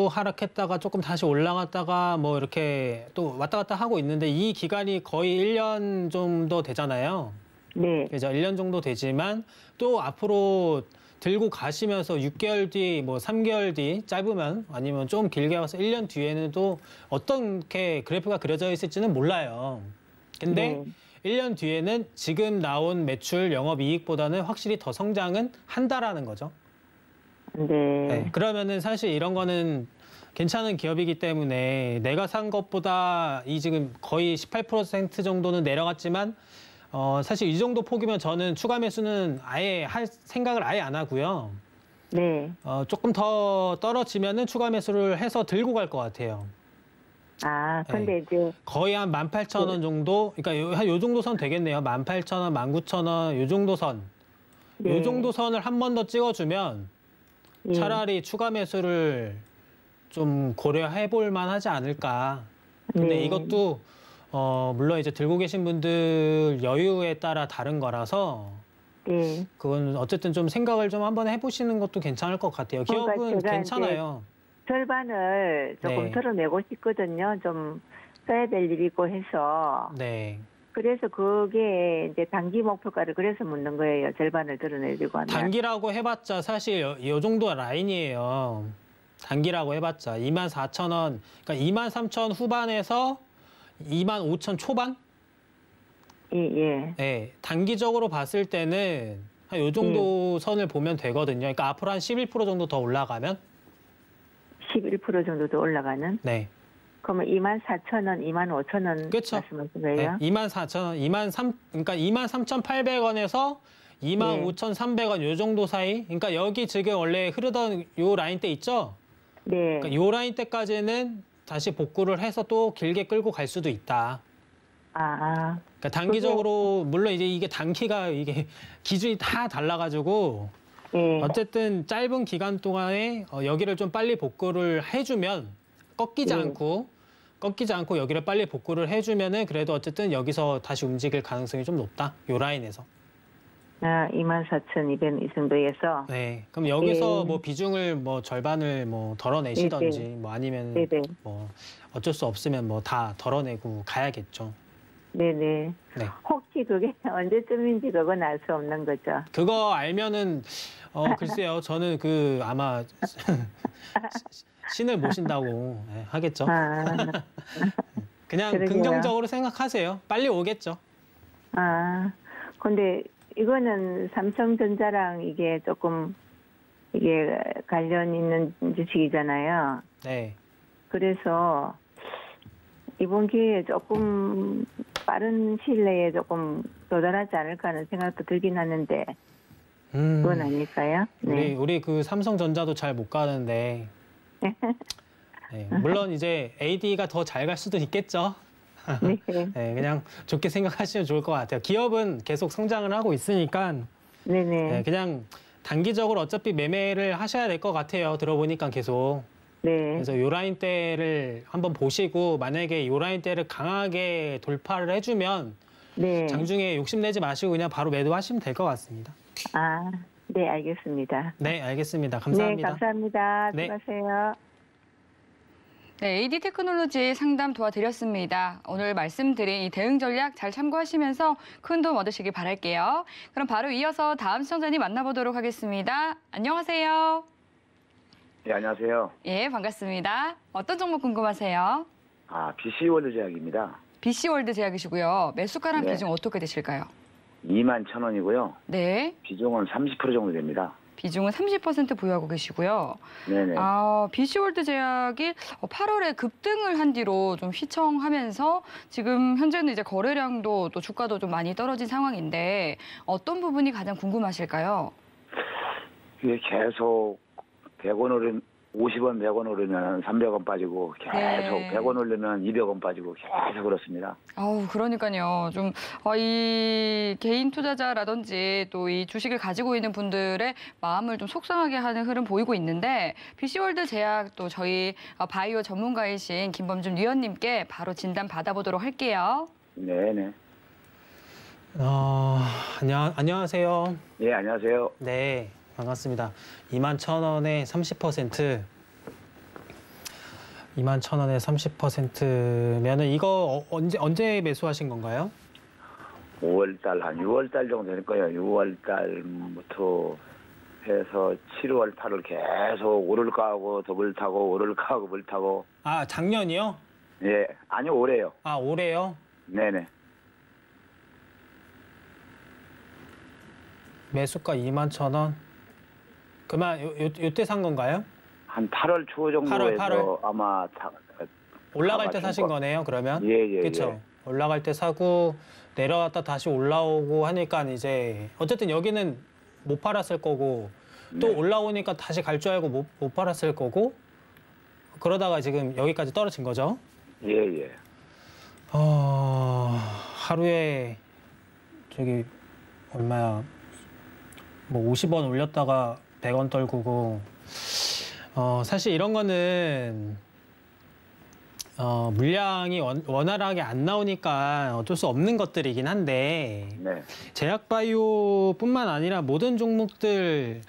Speaker 3: 하락했다가 조금 다시 올라갔다가 뭐 이렇게 또 왔다 갔다 하고 있는데 이 기간이 거의 1년 정도 되잖아요.
Speaker 6: 네.
Speaker 3: 그죠? 1년 정도 되지만 또 앞으로 들고 가시면서 6개월 뒤, 뭐 3개월 뒤 짧으면 아니면 좀 길게 와서 1년 뒤에는 또 어떻게 그래프가 그려져 있을지는 몰라요. 근데
Speaker 6: 네.
Speaker 3: 1년 뒤에는 지금 나온 매출 영업이익보다는 확실히 더 성장은 한다라는 거죠.
Speaker 6: 네.
Speaker 3: 네, 그러면은 사실 이런 거는 괜찮은 기업이기 때문에 내가 산 것보다 이 지금 거의 18% 정도는 내려갔지만 사실 이 정도 폭이면 저는 추가 매수는 아예 할 생각을 아예 안 하고요.
Speaker 6: 네.
Speaker 3: 조금 더 떨어지면은 추가 매수를 해서 들고 갈 것 같아요.
Speaker 6: 근데 이제
Speaker 3: 거의 한 18,000원 정도, 그러니까 한 요 정도 선 되겠네요. 18,000원, 19,000원 요 정도 선.
Speaker 6: 네.
Speaker 3: 요 정도 선을 한 번 더 찍어주면
Speaker 6: 예.
Speaker 3: 차라리 추가 매수를 좀 고려해 볼 만하지 않을까. 근데
Speaker 6: 네.
Speaker 3: 이것도 물론 이제 들고 계신 분들 여유에 따라 다른 거라서
Speaker 6: 네.
Speaker 3: 그건 어쨌든 좀 생각을 좀 한번 해보시는 것도 괜찮을 것 같아요.
Speaker 6: 그러니까
Speaker 3: 기업은
Speaker 6: 제가
Speaker 3: 괜찮아요.
Speaker 6: 절반을 조금
Speaker 3: 네.
Speaker 6: 털어내고 싶거든요. 좀 써야 될 일이 있고 해서.
Speaker 3: 네.
Speaker 6: 그래서 그게 이제 단기 목표가를 그래서 묻는 거예요. 절반을 털어내려고 하면.
Speaker 3: 단기라고 해봤자 사실 요 정도 라인이에요. 단기라고 해봤자 24,000원, 그러니까 23,000 후반에서 25,000 초반?
Speaker 6: 예.
Speaker 3: 네, 단기적으로 봤을 때는 한 요 정도 선을 보면 되거든요. 그러니까 앞으로 한 11% 정도 더 올라가면
Speaker 6: 11% 정도 더 올라가는?
Speaker 3: 네.
Speaker 6: 그러면 24,000원, 25,000원
Speaker 3: 그쵸.
Speaker 6: 말씀하신
Speaker 3: 네,
Speaker 6: 거예요?
Speaker 3: 24,000원, 그러니까 23,800원에서 25,300원 요 정도 사이. 그러니까 여기 지금 원래 흐르던 요 라인대 있죠?
Speaker 6: 네.
Speaker 3: 그러니까 요 라인대까지는 다시 복구를 해서 또 길게 끌고 갈 수도 있다. 그러니까 단기적으로 물론 이제 이게 단기가 이게 기준이 다 달라가지고
Speaker 6: 네.
Speaker 3: 어쨌든 짧은 기간 동안에 여기를 좀 빨리 복구를 해주면 꺾이지 않고 여기를 빨리 복구를 해주면은 그래도 어쨌든 여기서 다시 움직일 가능성이 좀 높다. 요 라인에서.
Speaker 6: 24,200 이 정도에서.
Speaker 3: 네. 그럼 여기서
Speaker 6: 네.
Speaker 3: 뭐 비중을 뭐 절반을 뭐 덜어내시던지 뭐 아니면
Speaker 6: 네네.
Speaker 3: 뭐 어쩔 수 없으면 뭐 다 덜어내고 가야겠죠.
Speaker 6: 네네.
Speaker 3: 네.
Speaker 6: 혹시 그게 언제쯤인지 그건 알 수 없는 거죠?
Speaker 3: 그거 알면은 글쎄요. 저는 그 아마 신을 모신다고 하겠죠. 그냥
Speaker 6: 그러게요.
Speaker 3: 긍정적으로 생각하세요. 빨리 오겠죠.
Speaker 6: 근데 이거는 삼성전자랑 이게 조금 이게 관련 있는 주식이잖아요.
Speaker 3: 네.
Speaker 6: 그래서 이번 기회에 조금 빠른 시일 내에 조금 도달하지 않을까 하는 생각도 들긴 하는데 그건 아닐까요? 네.
Speaker 3: 우리 그 삼성전자도 잘 못 가는데 네, 물론 이제 AD가 더 잘 갈 수도 있겠죠.
Speaker 6: 네.
Speaker 3: 네, 그냥 좋게 생각하시면 좋을 것 같아요. 기업은 계속 성장을 하고 있으니까
Speaker 6: 네네.
Speaker 3: 네, 그냥 단기적으로 어차피 매매를 하셔야 될 것 같아요. 들어보니까 계속.
Speaker 6: 네.
Speaker 3: 그래서 요 라인대를 한번 보시고 만약에 요 라인대를 강하게 돌파를 해주면
Speaker 6: 네.
Speaker 3: 장중에 욕심내지 마시고 그냥 바로 매도하시면 될 것 같습니다.
Speaker 6: 네, 알겠습니다.
Speaker 3: 네, 알겠습니다. 감사합니다.
Speaker 6: 네, 감사합니다.
Speaker 3: 네.
Speaker 6: 수고하세요.
Speaker 2: 네, AD 테크놀로지 상담 도와드렸습니다. 오늘 말씀드린 이 대응 전략 잘 참고하시면서 큰 도움 얻으시길 바랄게요. 그럼 바로 이어서 다음 시청자님 만나보도록 하겠습니다. 안녕하세요.
Speaker 7: 네, 안녕하세요.
Speaker 2: 예, 반갑습니다. 어떤 종목 궁금하세요?
Speaker 7: BC월드 제약입니다.
Speaker 2: BC월드 제약이시고요. 매수가랑
Speaker 7: 네.
Speaker 2: 비중 어떻게 되실까요?
Speaker 7: 21,000원이고요.
Speaker 2: 네,
Speaker 7: 비중은 30% 정도 됩니다.
Speaker 2: 비중은 30% 보유하고 계시고요.
Speaker 7: 네네.
Speaker 2: BC월드 제약이 8월에 급등을 한 뒤로 좀 휘청하면서 지금 현재는 이제 거래량도 또 주가도 좀 많이 떨어진 상황인데 어떤 부분이 가장 궁금하실까요?
Speaker 7: 이게 계속 100원 오르면 50원, 100원 오르면 300원 빠지고 계속
Speaker 2: 네.
Speaker 7: 100원 오르면 200원 빠지고 계속 그렇습니다.
Speaker 2: 그러니까요. 좀, 이 개인 투자자라든지 또 이 주식을 가지고 있는 분들의 마음을 좀 속상하게 하는 흐름 보이고 있는데, BC월드 제약 또 저희 바이오 전문가이신 김범준 위원님께 바로 진단 받아보도록 할게요.
Speaker 7: 네네.
Speaker 3: 안녕하세요.
Speaker 7: 예, 안녕하세요.
Speaker 3: 네, 반갑습니다. 21,000원에 30%. 21,000원에 30%면은 이거 언제 매수하신 건가요?
Speaker 7: 5월달 한 6월달 정도 될 거예요. 6월달부터 해서 7월, 8월 계속 오를까 하고 더블 타고 오를까 하고 물 타고.
Speaker 3: 작년이요?
Speaker 7: 예, 아니요, 올해요.
Speaker 3: 올해요?
Speaker 7: 네네.
Speaker 3: 매수가 21,000원. 그만 요때 산 건가요?
Speaker 7: 한 8월 초 정도에서
Speaker 3: 8월.
Speaker 7: 아마
Speaker 3: 올라갈 때 사신 거네요, 그러면?
Speaker 7: 예.
Speaker 3: 그렇죠. 올라갈 때 사고 내려왔다 다시 올라오고 하니까 이제 어쨌든 여기는 못 팔았을 거고 또
Speaker 7: 네.
Speaker 3: 올라오니까 다시 갈 줄 알고 못 팔았을 거고 그러다가 지금 여기까지 떨어진 거죠.
Speaker 7: 예.
Speaker 3: 하루에 저기 얼마야? 뭐 50원 올렸다가 100원 떨구고 사실 이런 거는 물량이 원활하게 안 나오니까 어쩔 수 없는 것들이긴 한데
Speaker 7: 네.
Speaker 3: 제약바이오뿐만 아니라 모든 종목들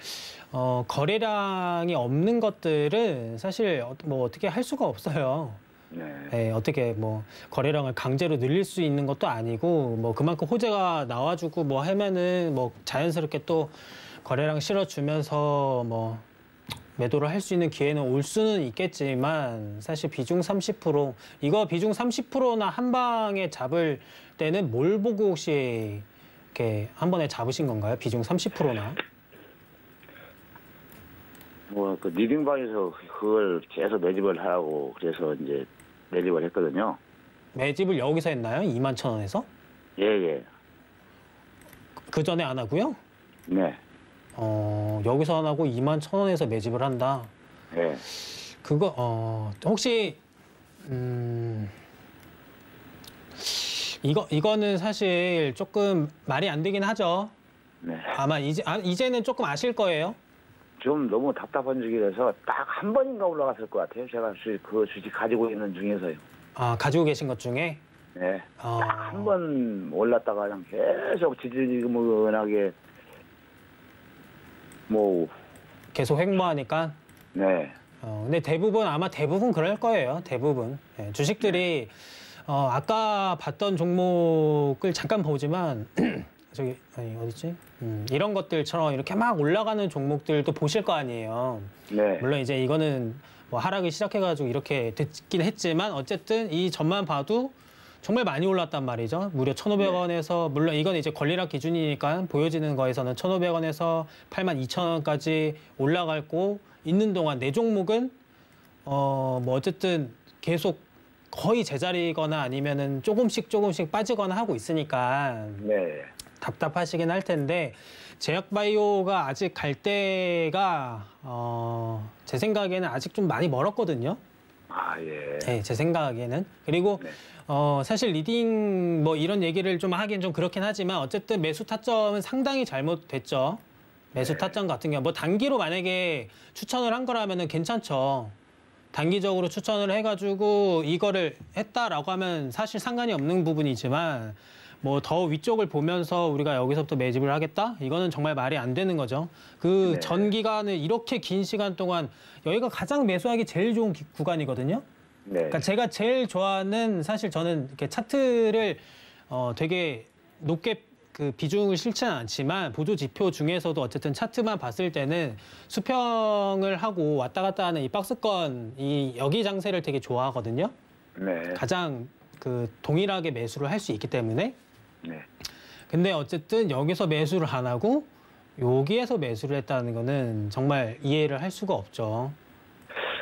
Speaker 3: 거래량이 없는 것들은 사실 뭐 어떻게 할 수가 없어요. 네, 어떻게 뭐 거래량을 강제로 늘릴 수 있는 것도 아니고 뭐 그만큼 호재가 나와주고 뭐 하면은 뭐 자연스럽게 또 거래량 실어주면서 뭐 매도를 할 수 있는 기회는 올 수는 있겠지만 사실 비중 30% 이거 비중 30%나 한 방에 잡을 때는 뭘 보고 혹시 이렇게 한 번에 잡으신 건가요? 비중 30%나?
Speaker 7: 뭐 그 리딩방에서 그걸 계속 매집을 하라고 그래서 이제 매집을 했거든요.
Speaker 3: 매집을 여기서 했나요? 21,000원에서?
Speaker 7: 예.
Speaker 3: 그 전에 안 하고요?
Speaker 7: 네.
Speaker 3: 여기서 안 하고 21,000원에서 매집을 한다.
Speaker 7: 네.
Speaker 3: 그거 혹시 이거는 사실 조금 말이 안 되긴 하죠.
Speaker 7: 네.
Speaker 3: 아마 이제는 조금 아실 거예요.
Speaker 7: 좀 너무 답답한 중이라서 딱 한 번인가 올라갔을 것 같아요. 제가 그 주식 가지고 있는 중에서요.
Speaker 3: 아, 가지고 계신 것 중에?
Speaker 7: 네. 딱 한 번 올랐다가 그냥 계속 지지근하게 뭐.
Speaker 3: 계속 횡보하니까?
Speaker 7: 네.
Speaker 3: 근데 아마 대부분 그럴 거예요. 대부분. 네, 주식들이 아까 봤던 종목을 잠깐 보지만 저기 어딨지? 이런 것들처럼 이렇게 막 올라가는 종목들도 보실 거 아니에요.
Speaker 7: 네.
Speaker 3: 물론 이제 이거는 뭐 하락이 시작해가지고 이렇게 됐긴 했지만 어쨌든 이 전만 봐도 정말 많이 올랐단 말이죠. 무려 1,500원에서 물론 이건 이제 권리락 기준이니까 보여지는 거에서는 1,500원에서 82,000원까지 올라가고 있는 동안 내 종목은 뭐 어쨌든 계속 거의 제자리거나 아니면은 조금씩 빠지거나 하고 있으니까
Speaker 7: 네.
Speaker 3: 답답하시긴 할 텐데 제약바이오가 아직 갈 때가 제 생각에는 아직 좀 많이 멀었거든요.
Speaker 7: 아, 예.
Speaker 3: 네, 제 생각에는. 그리고
Speaker 7: 네.
Speaker 3: 사실 리딩 뭐 이런 얘기를 좀 하긴 좀 그렇긴 하지만 어쨌든 매수 타점은 상당히 잘못됐죠. 매수 타점 같은 경우 뭐 단기로 만약에 추천을 한 거라면은 괜찮죠. 단기적으로 추천을 해가지고 이거를 했다라고 하면 사실 상관이 없는 부분이지만 뭐 더 위쪽을 보면서 우리가 여기서부터 매집을 하겠다? 이거는 정말 말이 안 되는 거죠. 그 전 기간을 이렇게 긴 시간 동안 여기가 가장 매수하기 제일 좋은 구간이거든요.
Speaker 7: 네.
Speaker 3: 그러니까 제가 제일 좋아하는 사실 저는 이렇게 차트를 되게 높게 그 비중을 실지는 않지만 보조 지표 중에서도 어쨌든 차트만 봤을 때는 수평을 하고 왔다 갔다 하는 이 박스권 이 여기 장세를 되게 좋아하거든요.
Speaker 7: 네.
Speaker 3: 가장 그 동일하게 매수를 할 수 있기 때문에.
Speaker 7: 네.
Speaker 3: 근데 어쨌든 여기서 매수를 안 하고 여기에서 매수를 했다는 거는 정말 이해를 할 수가 없죠.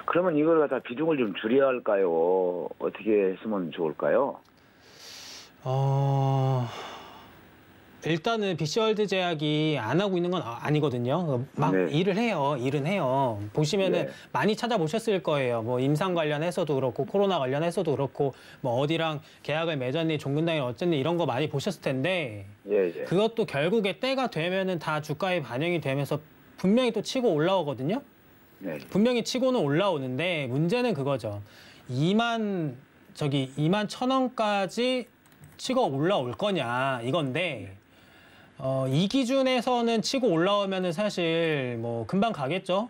Speaker 7: 그러면 이걸 갖다 비중을 좀 줄여야 할까요? 어떻게 했으면 좋을까요?
Speaker 3: 일단은 BC월드 제약이 안 하고 있는 건 아니거든요. 막
Speaker 7: 네.
Speaker 3: 일은 해요. 보시면은
Speaker 7: 네.
Speaker 3: 많이 찾아보셨을 거예요. 뭐 임상 관련해서도 그렇고 코로나 관련해서도 그렇고 뭐 어디랑 계약을 맺었니, 종근당일 어쨌니 이런 거 많이 보셨을 텐데
Speaker 7: 예, 예.
Speaker 3: 그것도 결국에 때가 되면은 다 주가에 반영이 되면서 분명히 또 치고 올라오거든요.
Speaker 7: 네.
Speaker 3: 분명히 치고는 올라오는데 문제는 그거죠. 21,000원까지 치고 올라올 거냐 이건데 이 기준에서는 치고 올라오면은 사실 뭐 금방 가겠죠.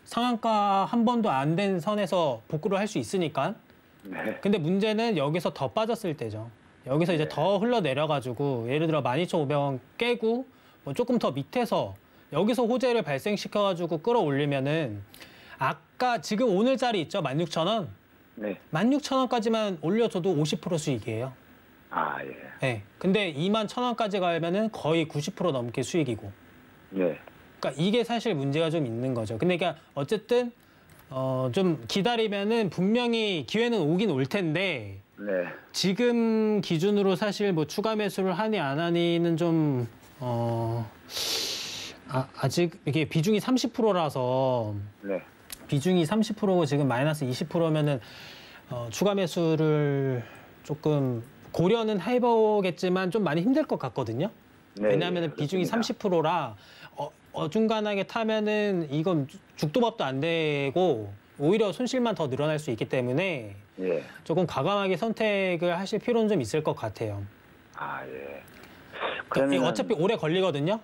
Speaker 3: 상한가 한 번도 안 된 선에서 복구를 할 수 있으니까.
Speaker 7: 네.
Speaker 3: 근데 문제는 여기서 더 빠졌을 때죠. 여기서 이제 더 흘러내려가지고 예를 들어 12,500원 깨고 뭐 조금 더 밑에서 여기서 호재를 발생시켜가지고 끌어올리면은 아까 지금 오늘짜리 있죠? 16,000원?
Speaker 7: 네.
Speaker 3: 16,000원까지만 올려줘도 50% 수익이에요.
Speaker 7: 아, 예.
Speaker 3: 네. 근데 21,000원까지 가면은 거의 90% 넘게 수익이고.
Speaker 7: 네.
Speaker 3: 그러니까 이게 사실 문제가 좀 있는 거죠. 근데 그러니까 어쨌든 좀 기다리면은 분명히 기회는 오긴 올 텐데
Speaker 7: 네.
Speaker 3: 지금 기준으로 사실 뭐 추가 매수를 하니 안 하니는 좀 아직 이게 비중이 30%라서
Speaker 7: 네.
Speaker 3: 비중이 30%고 지금 마이너스 20%면은 추가 매수를 조금 고려는 해보겠지만 좀 많이 힘들 것 같거든요.
Speaker 7: 네,
Speaker 3: 왜냐하면 비중이
Speaker 7: 그렇습니다.
Speaker 3: 30%라 어중간하게 타면은 이건 죽도 밥도 안 되고 오히려 손실만 더 늘어날 수 있기 때문에
Speaker 7: 예.
Speaker 3: 조금 과감하게 선택을 하실 필요는 좀 있을 것 같아요.
Speaker 7: 아, 예.
Speaker 3: 그러니까 어차피 오래 걸리거든요.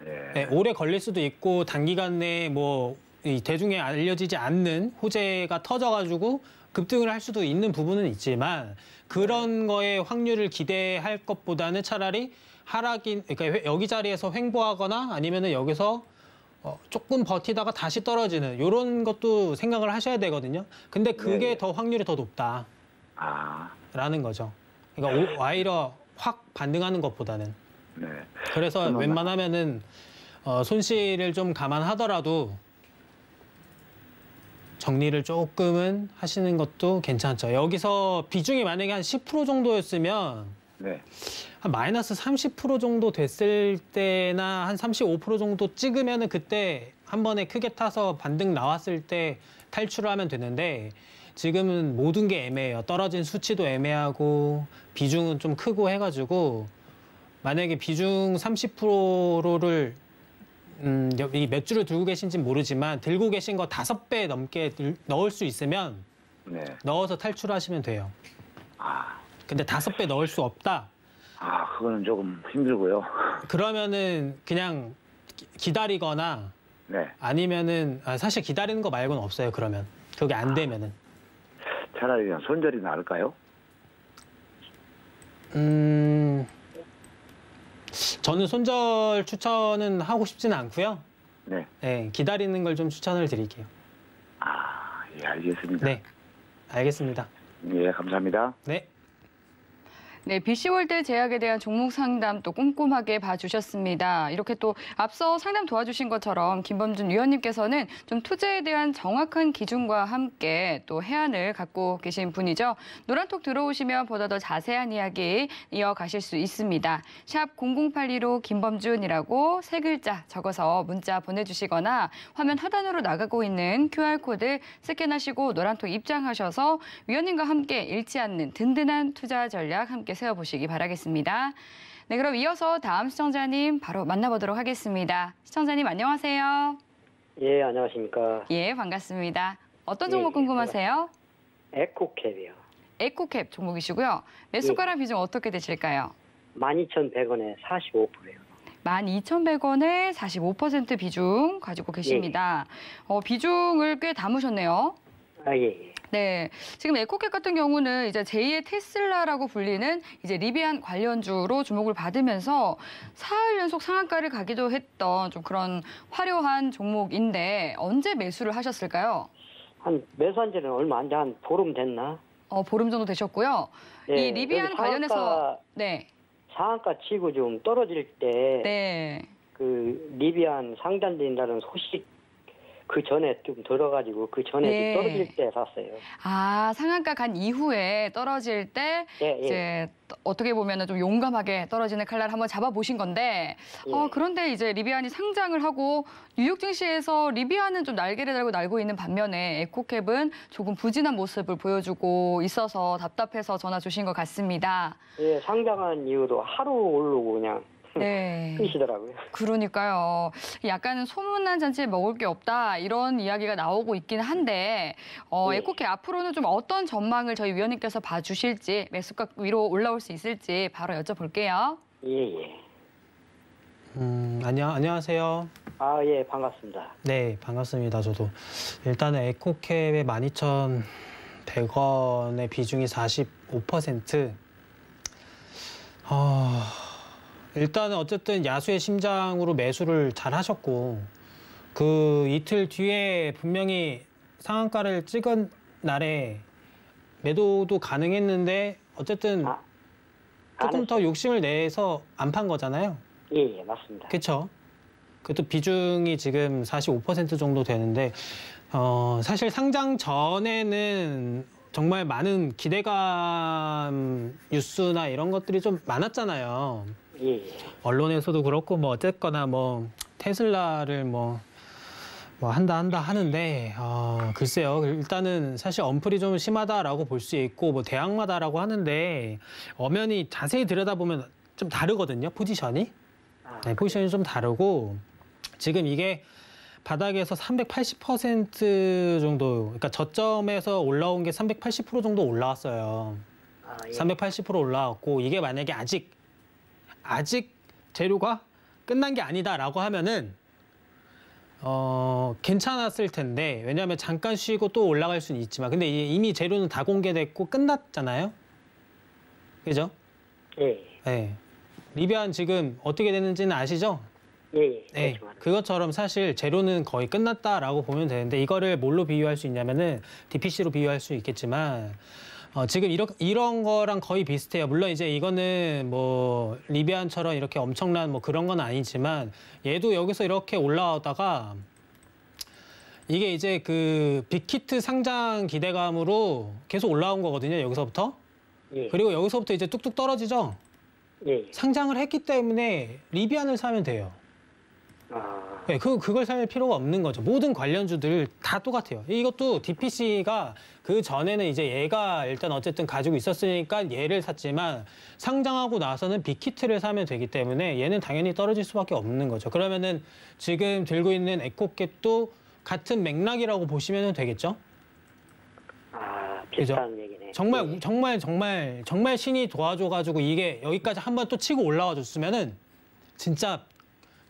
Speaker 7: 예.
Speaker 3: 네, 오래 걸릴 수도 있고 단기간 내에 뭐 이 대중에 알려지지 않는 호재가 터져가지고 급등을 할 수도 있는 부분은 있지만 그런 거에 확률을 기대할 것보다는 차라리 그러니까 여기 자리에서 횡보하거나 아니면은 여기서 조금 버티다가 다시 떨어지는 이런 것도 생각을 하셔야 되거든요. 근데 그게
Speaker 7: 네.
Speaker 3: 더 확률이 더 높다라는
Speaker 7: 아,
Speaker 3: 거죠. 그러니까 오히려 확 반등하는 것보다는.
Speaker 7: 네.
Speaker 3: 그래서
Speaker 7: 그러면-
Speaker 3: 웬만하면은 손실을 좀 감안하더라도 정리를 조금은 하시는 것도 괜찮죠. 여기서 비중이 만약에 한 10% 정도였으면
Speaker 7: 네.
Speaker 3: 한 마이너스 30% 정도 됐을 때나 한 35% 정도 찍으면은 그때 한 번에 크게 타서 반등 나왔을 때 탈출을 하면 되는데 지금은 모든 게 애매해요. 떨어진 수치도 애매하고 비중은 좀 크고 해가지고 만약에 비중 30%를 몇 주를 들고 계신지는 모르지만 들고 계신 거 5배 넘게 넣을 수 있으면
Speaker 7: 네.
Speaker 3: 넣어서 탈출하시면 돼요.
Speaker 7: 아,
Speaker 3: 근데 5배 넣을 수 없다.
Speaker 7: 그거는 조금 힘들고요.
Speaker 3: 그러면은 그냥 기다리거나
Speaker 7: 네.
Speaker 3: 아니면은 사실 기다리는 거 말고는 없어요. 그러면 그게 안 되면은
Speaker 7: 차라리 그냥 손절이 나을까요?
Speaker 3: 저는 손절 추천은 하고 싶지는 않고요.
Speaker 7: 네.
Speaker 3: 네, 기다리는 걸 좀 추천을 드릴게요.
Speaker 7: 예, 알겠습니다.
Speaker 3: 네, 알겠습니다.
Speaker 7: 예, 감사합니다.
Speaker 3: 네.
Speaker 2: 네, BC월드 제약에 대한 종목 상담 또 꼼꼼하게 봐주셨습니다. 이렇게 또 앞서 상담 도와주신 것처럼 김범준 위원님께서는 좀 투자에 대한 정확한 기준과 함께 또 해안을 갖고 계신 분이죠. 노란톡 들어오시면 보다 더 자세한 이야기 이어가실 수 있습니다. 샵 0082로 김범준이라고 3글자 적어서 문자 보내주시거나 화면 하단으로 나가고 있는 QR코드 스캔하시고 노란톡 입장하셔서 위원님과 함께 잃지 않는 든든한 투자 전략 함께 세워보시기 바라겠습니다. 네, 그럼 이어서 다음 시청자님 바로 만나보도록 하겠습니다. 시청자님 안녕하세요.
Speaker 8: 예, 안녕하십니까.
Speaker 2: 예, 반갑습니다. 어떤 종목 궁금하세요?
Speaker 8: 에코캡이요.
Speaker 2: 에코캡 종목이시고요. 매수가랑 비중 어떻게 되실까요?
Speaker 8: 12,100원에 45%예요.
Speaker 2: 12,100원에 45% 비중 가지고 계십니다. 비중을 꽤 담으셨네요.
Speaker 8: 예.
Speaker 2: 네, 지금 에코캡 같은 경우는 이제 제2의 테슬라라고 불리는 이제 리비안 관련주로 주목을 받으면서 사흘 연속 상한가를 가기도 했던 좀 그런 화려한 종목인데 언제 매수를 하셨을까요?
Speaker 8: 매수한 지는 얼마 안 돼, 한 보름 됐나?
Speaker 2: 보름 정도 되셨고요.
Speaker 8: 네,
Speaker 2: 이 리비안 관련해서 네.
Speaker 8: 상한가 치고 좀 떨어질 때
Speaker 2: 네.
Speaker 8: 그 리비안 상단된다는 소식 그 전에 좀 들어가지고 그 전에
Speaker 2: 네.
Speaker 8: 좀 떨어질 때 샀어요.
Speaker 2: 상한가 간 이후에 떨어질 때 이제 어떻게 보면은 좀 용감하게 떨어지는 칼날 한번 잡아보신 건데 그런데 이제 리비안이 상장을 하고 뉴욕 증시에서 리비안은 좀 날개를 달고 날고 있는 반면에 에코캡은 조금 부진한 모습을 보여주고 있어서 답답해서 전화 주신 것 같습니다.
Speaker 8: 예, 상장한 이후로 하루 오르고 그냥
Speaker 2: 네.
Speaker 8: 끝이더라고요.
Speaker 2: 그러니까요. 약간은 소문난 잔치에 먹을 게 없다 이런 이야기가 나오고 있긴 한데 에코캡 앞으로는 좀 어떤 전망을 저희 위원님께서 봐주실지 매수가 위로 올라올 수 있을지 바로 여쭤볼게요.
Speaker 8: 예.
Speaker 3: 안녕하세요.
Speaker 8: 예, 반갑습니다.
Speaker 3: 네, 반갑습니다. 저도 일단은 에코캡의 12,100원의 비중이 45%. 일단은 어쨌든 야수의 심장으로 매수를 잘 하셨고 그 이틀 뒤에 분명히 상한가를 찍은 날에 매도도 가능했는데 어쨌든 조금 더 욕심을 내서 안 판 거잖아요.
Speaker 8: 예, 맞습니다.
Speaker 3: 그렇죠. 그것도 비중이 지금 45% 정도 되는데 사실 상장 전에는 정말 많은 기대감 뉴스나 이런 것들이 좀 많았잖아요.
Speaker 8: 예.
Speaker 3: 언론에서도 그렇고 뭐 어쨌거나 뭐 테슬라를 뭐 한다 하는데 글쎄요. 일단은 사실 언플이 좀 심하다라고 볼 수 있고 뭐 대항마다라고 하는데 엄연히 자세히 들여다보면 좀 다르거든요. 포지션이. 네, 포지션이 좀 다르고 지금 이게 바닥에서 380% 정도, 그러니까 저점에서 올라온 게 380% 정도 올라왔어요. 380% 올라왔고 이게 만약에 아직 재료가 끝난 게 아니다라고 하면은 괜찮았을 텐데 왜냐하면 잠깐 쉬고 또 올라갈 수는 있지만 근데 이미 재료는 다 공개됐고 끝났잖아요. 그죠?
Speaker 8: 예.
Speaker 3: 네. 리비안 지금 어떻게 되는지는 아시죠?
Speaker 8: 예.
Speaker 3: 네. 그것처럼 사실 재료는 거의 끝났다라고 보면 되는데 이거를 뭘로 비유할 수 있냐면은 DPC로 비유할 수 있겠지만 지금 이런 거랑 거의 비슷해요. 물론 이제 이거는 뭐 리비안처럼 이렇게 엄청난 뭐 그런 건 아니지만 얘도 여기서 이렇게 올라오다가 이게 이제 그 빅히트 상장 기대감으로 계속 올라온 거거든요. 여기서부터.
Speaker 8: 예.
Speaker 3: 그리고 여기서부터 이제 뚝뚝 떨어지죠.
Speaker 8: 예.
Speaker 3: 상장을 했기 때문에 리비안을 사면 돼요.
Speaker 8: 아,
Speaker 3: 네, 그걸 살 필요가 없는 거죠. 모든 관련주들 다 똑같아요. 이것도 DPC가 그 전에는 이제 얘가 일단 어쨌든 가지고 있었으니까 얘를 샀지만 상장하고 나서는 빅히트를 사면 되기 때문에 얘는 당연히 떨어질 수밖에 없는 거죠. 그러면은 지금 들고 있는 에코캡도 같은 맥락이라고 보시면 되겠죠?
Speaker 8: 아, 비슷한 얘기네.
Speaker 3: 정말 신이 도와줘가지고 이게 여기까지 한번 또 치고 올라와 줬으면은 진짜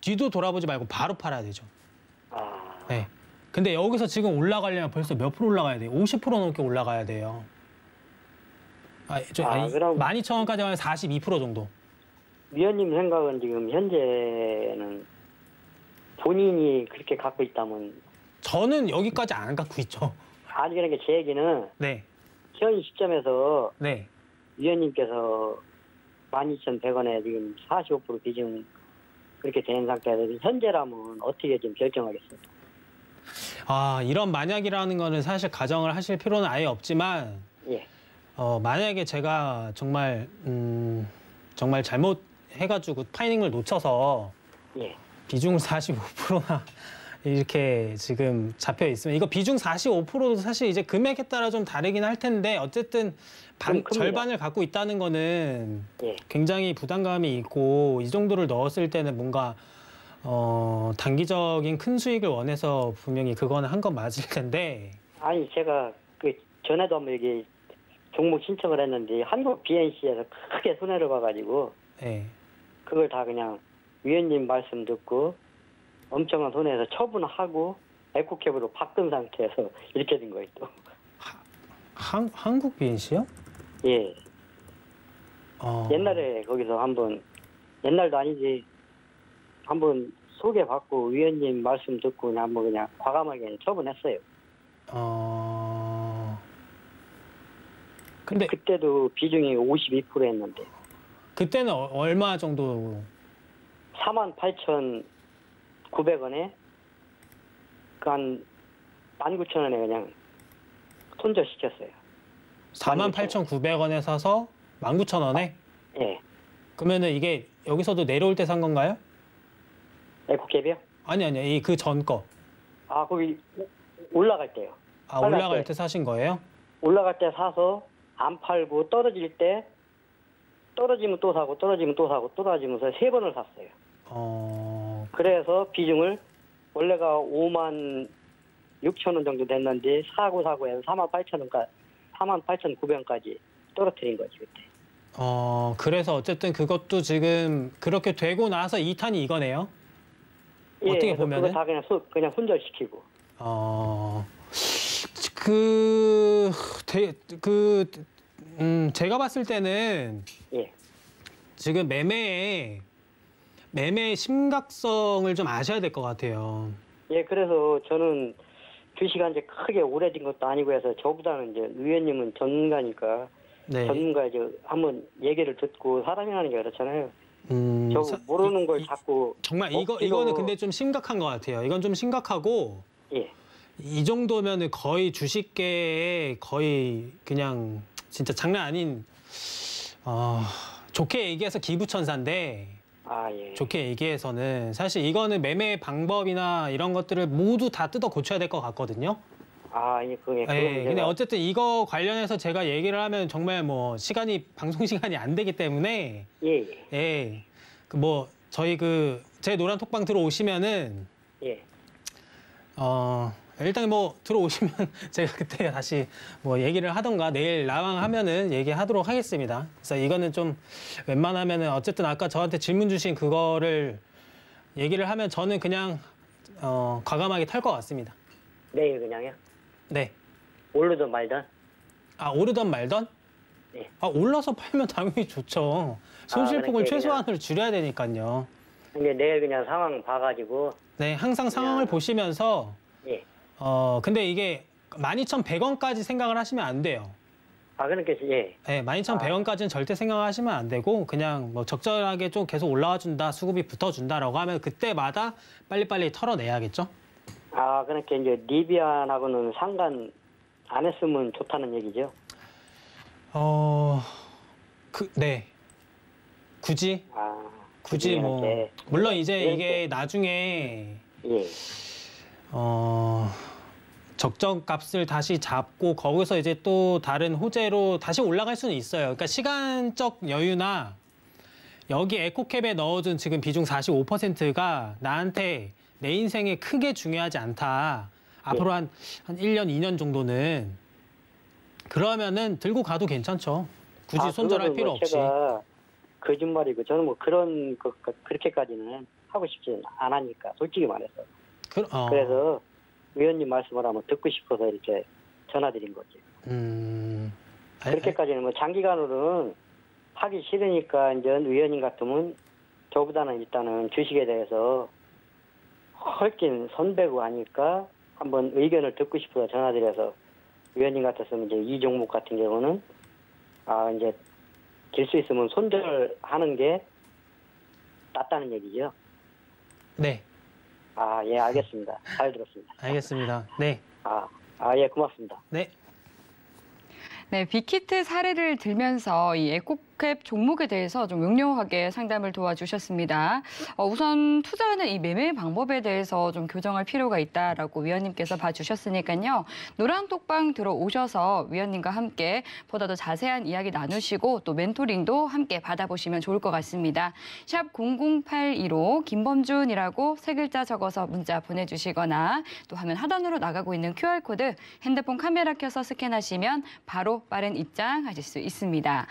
Speaker 3: 뒤도 돌아보지 말고 바로 팔아야 되죠.
Speaker 8: 아,
Speaker 3: 네. 근데 여기서 지금 올라가려면 벌써 몇 프로 올라가야 돼요? 50% 넘게 올라가야 돼요. 아니,
Speaker 8: 그럼
Speaker 3: 12,000원까지 하면 42% 정도.
Speaker 8: 위원님 생각은 지금 현재는 본인이 그렇게 갖고 있다면
Speaker 3: 저는 여기까지 안 갖고 있죠.
Speaker 8: 아니 그러니까 제 얘기는
Speaker 3: 네.
Speaker 8: 현 시점에서
Speaker 3: 네.
Speaker 8: 위원님께서 12,100원에 지금 45% 비중 그렇게 된 상태에서 현재라면 어떻게 좀 결정하겠습니까?
Speaker 3: 아, 이런 만약이라는 거는 사실 가정을 하실 필요는 아예 없지만
Speaker 8: 예.
Speaker 3: 만약에 제가 정말 잘못 해가지고 타이밍을 놓쳐서
Speaker 8: 예.
Speaker 3: 비중을 45%나 이렇게 지금 잡혀 있으면 이거 비중 45%도 사실 이제 금액에 따라 좀 다르긴 할 텐데 어쨌든 절반을 갖고 있다는 거는
Speaker 8: 예.
Speaker 3: 굉장히 부담감이 있고 이 정도를 넣었을 때는 뭔가 단기적인 큰 수익을 원해서 분명히 그거는 한 건 맞을 텐데
Speaker 8: 아니 제가 그 전에도 한번 여기 종목 신청을 했는데 한국 BNC에서 크게 손해를 봐가지고
Speaker 3: 네.
Speaker 8: 그걸 다 그냥 위원님 말씀 듣고 엄청난 손해에서 처분하고 에코캡으로 바꾼 상태에서 이렇게 된 거예요 또.
Speaker 3: 한국 BNC요?
Speaker 8: 예. 옛날에 거기서 한번 옛날도 아니지 한번 소개받고 위원님 말씀 듣고 그냥 한번 그냥 과감하게 처분했어요.
Speaker 3: 근데
Speaker 8: 그때도 비중이 52%였는데.
Speaker 3: 그때는 얼마 정도?
Speaker 8: 48,900원에 한 19,000원에 그냥 손절시켰어요.
Speaker 3: 48,900원에 사서 19,000원에?
Speaker 8: 예.
Speaker 3: 그러면은 이게 여기서도 내려올 때 산 건가요?
Speaker 8: 에코캡이요?
Speaker 3: 아니, 그 전 거.
Speaker 8: 아, 거기 올라갈 때요.
Speaker 3: 아, 올라갈 때 사신 거예요?
Speaker 8: 올라갈 때 사서 안 팔고 떨어질 때 떨어지면 또 사고 떨어지면 또 사고 떨어지면서 3번을 샀어요. 그래서 비중을 원래가 56,000원 정도 됐는데 사고 해서 48,900원까지 떨어뜨린 거지 그때.
Speaker 3: 그래서 어쨌든 그것도 지금 그렇게 되고 나서 2탄이 이거네요?
Speaker 8: 예,
Speaker 3: 어떻게 보면은?
Speaker 8: 그거 다 그냥 손절시키고.
Speaker 3: 제가 봤을 때는
Speaker 8: 예.
Speaker 3: 지금 매매의 심각성을 좀 아셔야 될 것 같아요.
Speaker 8: 예, 그래서 저는 주식이 이제 크게 오래된 것도 아니고 해서 저보다는 이제 의원님은 전문가니까
Speaker 3: 네.
Speaker 8: 전문가 이제 한번 얘기를 듣고 사람이라는 게 그렇잖아요. 저 모르는 걸 자꾸
Speaker 3: 정말 이거는 근데 좀 심각한 것 같아요. 이건 좀 심각하고
Speaker 8: 예.
Speaker 3: 이 정도면은 거의 주식계에 거의 그냥 진짜 장난 아닌 좋게 얘기해서 기부천사인데
Speaker 8: 예.
Speaker 3: 좋게 얘기해서는 사실 이거는 매매 방법이나 이런 것들을 모두 다 뜯어 고쳐야 될 것 같거든요.
Speaker 8: 예, 그게
Speaker 3: 근데 어쨌든 이거 관련해서 제가 얘기를 하면 정말 뭐 방송 시간이 안 되기 때문에
Speaker 8: 예.
Speaker 3: 저희 제 노란 톡방 들어오시면은
Speaker 8: 예.
Speaker 3: 일단 들어오시면 제가 그때 다시 얘기를 하던가 내일 라왕하면은 얘기하도록 하겠습니다. 그래서 이거는 좀 웬만하면은 어쨌든 아까 저한테 질문 주신 그거를 얘기를 하면 저는 그냥 과감하게 탈 것 같습니다.
Speaker 8: 내일 그냥요?
Speaker 3: 네.
Speaker 8: 오르던 말던?
Speaker 3: 오르던 말던?
Speaker 8: 네.
Speaker 3: 올라서 팔면 당연히 좋죠. 손실폭을 최소한으로 줄여야 되니까요.
Speaker 8: 근데 내일 그냥 상황 봐가지고.
Speaker 3: 네, 항상 상황을 보시면서.
Speaker 8: 예.
Speaker 3: 근데 이게 12,100원까지 생각을 하시면 안 돼요.
Speaker 8: 그러니까 예.
Speaker 3: 네, 12,100원까지는 절대 생각하시면 안 되고 그냥 적절하게 좀 계속 올라와 준다, 수급이 붙어준다라고 하면 그때마다 빨리빨리 털어내야겠죠?
Speaker 8: 그러니까 이제 리비안하고는 상관 안 했으면 좋다는 얘기죠?
Speaker 3: 네. 굳이
Speaker 8: 굳이
Speaker 3: 뭐
Speaker 8: 이렇게.
Speaker 3: 물론 이제 이게 나중에
Speaker 8: 예.
Speaker 3: 적정 값을 다시 잡고 거기서 이제 또 다른 호재로 다시 올라갈 수는 있어요. 그러니까 시간적 여유나 여기 에코캡에 넣어준 지금 비중 45%가 나한테 내 인생에 크게 중요하지 않다. 앞으로 한 1년, 2년 정도는 그러면은 들고 가도 괜찮죠. 굳이 손절할 필요 없이.
Speaker 8: 제가 거짓말이고 저는 뭐 그런 그렇게까지는 하고 싶지 않으니까 솔직히 말해서. 그래서 위원님 말씀을 한번 듣고 싶어서 이렇게 전화드린 거지. 그렇게까지는 뭐 장기간으로는 하기 싫으니까 이제 위원님 같으면 저보다는 일단은 주식에 대해서 훨씬 선배고 하니까 한번 의견을 듣고 싶어서 전화드려서 위원님 같았으면 이제 이 종목 같은 경우는 이제 길 수 있으면 손절하는 게 낫다는 얘기죠.
Speaker 3: 네.
Speaker 8: 예, 알겠습니다. 잘 들었습니다.
Speaker 3: 알겠습니다. 네.
Speaker 8: 예, 고맙습니다.
Speaker 3: 네.
Speaker 2: 네, 빅히트 사례를 들면서 이 에코캡 종목에 대해서 좀 명료하게 상담을 도와주셨습니다. 우선 투자하는 이 매매 방법에 대해서 좀 교정할 필요가 있다라고 위원님께서 봐주셨으니까요. 노란톡방 들어오셔서 위원님과 함께 보다 더 자세한 이야기 나누시고 또 멘토링도 함께 받아보시면 좋을 것 같습니다. 샵 0082로 김범준이라고 세 글자 적어서 문자 보내주시거나 또 화면 하단으로 나가고 있는 QR코드 핸드폰 카메라 켜서 스캔하시면 바로 빠른 입장하실 수 있습니다.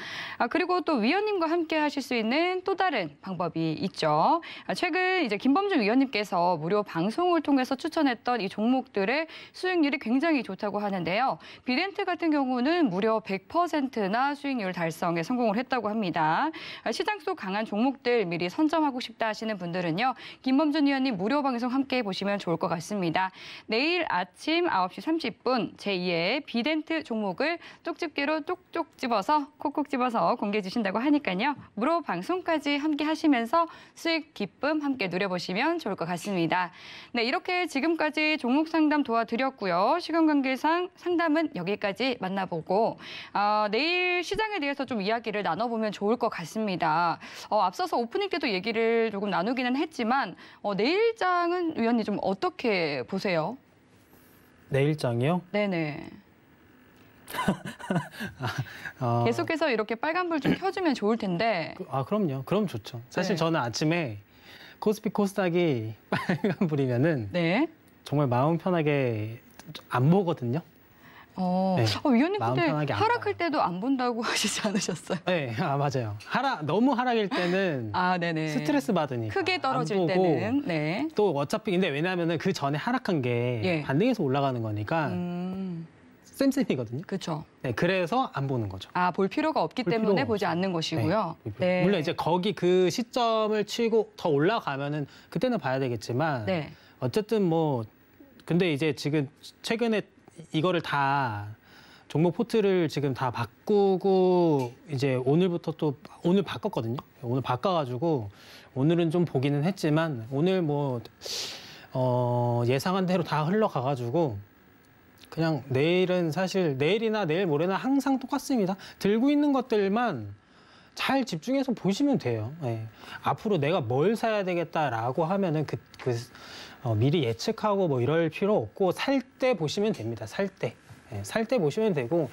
Speaker 2: 그리고 또 위원님과 함께 하실 수 있는 또 다른 방법이 있죠. 최근 이제 김범준 위원님께서 무료 방송을 통해서 추천했던 이 종목들의 수익률이 굉장히 좋다고 하는데요. 비덴트 같은 경우는 무려 100%나 수익률 달성에 성공을 했다고 합니다. 시장 속 강한 종목들 미리 선점하고 싶다 하시는 분들은요. 김범준 위원님 무료 방송 함께 보시면 좋을 것 같습니다. 내일 아침 9시 30분 제2의 비덴트 종목을 쪽집게로 쪽쪽 집어서 콕콕 집어서 공개해 주신다고 하니까요. 무료 방송까지 함께 하시면서 수익 기쁨 함께 누려보시면 좋을 것 같습니다. 네, 이렇게 지금까지 종목 상담 도와드렸고요. 시간 관계상 상담은 여기까지 만나보고 내일 시장에 대해서 좀 이야기를 나눠보면 좋을 것 같습니다. 앞서서 오프닝 때도 얘기를 조금 나누기는 했지만 내일장은 위원님 좀 어떻게 보세요?
Speaker 3: 내일장이요?
Speaker 2: 네네. 계속해서 이렇게 빨간불 좀 켜주면 좋을 텐데.
Speaker 3: 그럼요. 그럼 좋죠. 사실
Speaker 2: 네.
Speaker 3: 저는 아침에 코스피 코스닥이 빨간불이면은
Speaker 2: 네.
Speaker 3: 정말 마음 편하게 안 보거든요. 네,
Speaker 2: 위원님 근데
Speaker 3: 하락할
Speaker 2: 봐요. 때도 안 본다고 하시지 않으셨어요?
Speaker 3: 네, 맞아요. 너무 하락일 때는
Speaker 2: 네네.
Speaker 3: 스트레스 받으니까
Speaker 2: 크게 떨어질
Speaker 3: 안 보고
Speaker 2: 때는. 네.
Speaker 3: 또 어차피 근데 왜냐하면 그 전에 하락한 게 반등해서 올라가는 거니까 쌤쌤이거든요.
Speaker 2: 그렇죠.
Speaker 3: 네, 그래서 안 보는 거죠.
Speaker 2: 볼 필요가 없기 때문에 보지 않는 것이고요.
Speaker 3: 네. 물론 이제 거기 그 시점을 치고 더 올라가면은 그때는 봐야 되겠지만 어쨌든 뭐 근데 이제 지금 최근에 이거를 다 종목 포트를 지금 다 바꾸고 이제 오늘부터 또 오늘 바꿨거든요. 오늘 바꿔가지고 오늘은 좀 보기는 했지만 오늘 뭐 예상한 대로 다 흘러가가지고 그냥 내일은 사실 내일이나 내일 모레나 항상 똑같습니다. 들고 있는 것들만 잘 집중해서 보시면 돼요. 네. 앞으로 내가 뭘 사야 되겠다라고 하면은 미리 예측하고 뭐 이럴 필요 없고 살 때 보시면 됩니다. 살 때. 네, 살 때 보시면 되고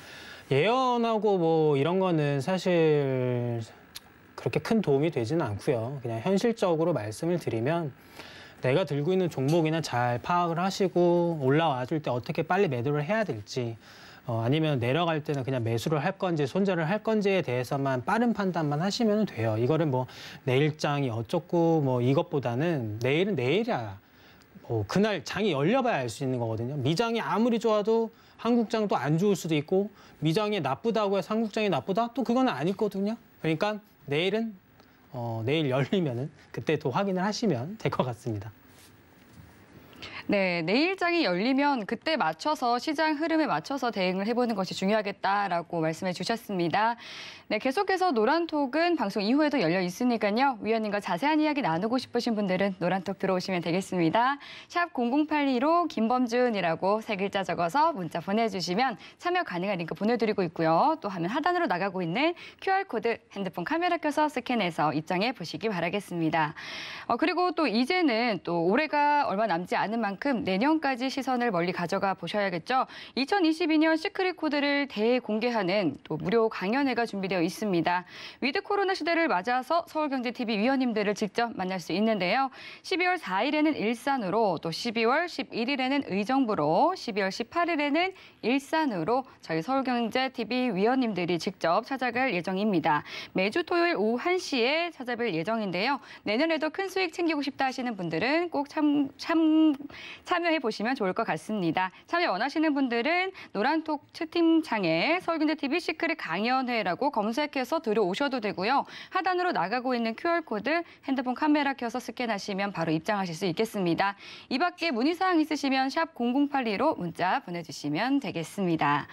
Speaker 3: 예언하고 뭐 이런 거는 사실 그렇게 큰 도움이 되지는 않고요. 그냥 현실적으로 말씀을 드리면 내가 들고 있는 종목이나 잘 파악을 하시고 올라와 줄 때 어떻게 빨리 매도를 해야 될지 아니면 내려갈 때는 그냥 매수를 할 건지 손절을 할 건지에 대해서만 빠른 판단만 하시면 돼요. 이거를 뭐 내일장이 어쩌고 뭐 이것보다는 내일은 내일이야. 그날 장이 열려봐야 알 수 있는 거거든요. 미장이 아무리 좋아도 한국장 또 안 좋을 수도 있고 미장이 나쁘다고 해서 한국장이 나쁘다? 또 그건 아니거든요. 그러니까 내일은 내일 열리면은 그때 또 확인을 하시면 될 것 같습니다.
Speaker 2: 네, 내일장이 열리면 그때 맞춰서 시장 흐름에 맞춰서 대응을 해보는 것이 중요하겠다라고 말씀해 주셨습니다. 네, 계속해서 노란톡은 방송 이후에도 열려 있으니까요. 위원님과 자세한 이야기 나누고 싶으신 분들은 노란톡 들어오시면 되겠습니다. 샵 0082로 김범준이라고 3글자 적어서 문자 보내주시면 참여 가능한 링크 보내드리고 있고요. 또 화면 하단으로 나가고 있는 QR코드 핸드폰 카메라 켜서 스캔해서 입장해 보시기 바라겠습니다. 그리고 또 이제는 또 올해가 얼마 남지 않은 만큼 내년까지 시선을 멀리 가져가 보셔야겠죠. 2022년 시크릿 코드를 대공개하는 또 무료 강연회가 준비되어 있습니다. 위드 코로나 시대를 맞아서 서울경제TV 위원님들을 직접 만날 수 있는데요. 12월 4일에는 일산으로, 또 12월 11일에는 의정부로, 12월 18일에는 일산으로 저희 서울경제TV 위원님들이 직접 찾아갈 예정입니다. 매주 토요일 오후 1시에 찾아뵐 예정인데요. 내년에도 큰 수익 챙기고 싶다 하시는 분들은 꼭 참여해 보시면 좋을 것 같습니다. 참여 원하시는 분들은 노란톡 채팅창에 서울경제TV 시크릿 강연회라고 검색해서 들어오셔도 되고요. 하단으로 나가고 있는 QR코드 핸드폰 카메라 켜서 스캔하시면 바로 입장하실 수 있겠습니다. 이 밖에 문의사항 있으시면 샵 0082로 문자 보내주시면 되겠습니다.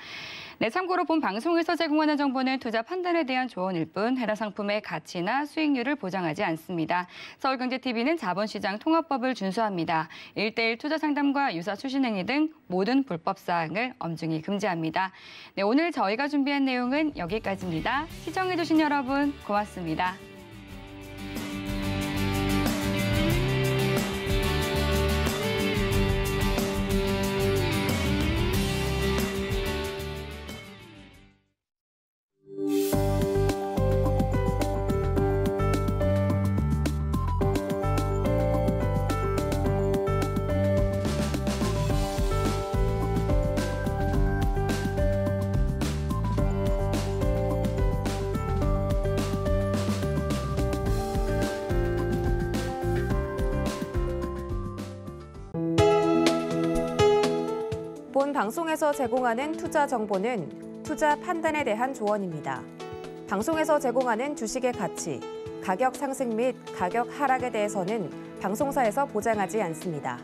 Speaker 2: 네, 참고로 본 방송에서 제공하는 정보는 투자 판단에 대한 조언일 뿐 해당 상품의 가치나 수익률을 보장하지 않습니다. 서울경제TV는 자본시장 통합법을 준수합니다. 1:1 투자 상담과 유사 추신행위 등 모든 불법 사항을 엄중히 금지합니다. 네, 오늘 저희가 준비한 내용은 여기까지입니다. 시청해주신 여러분 고맙습니다.
Speaker 1: 본 방송에서 제공하는 투자 정보는 투자 판단에 대한 조언입니다. 방송에서 제공하는 주식의 가치, 가격 상승 및 가격 하락에 대해서는 방송사에서 보장하지 않습니다.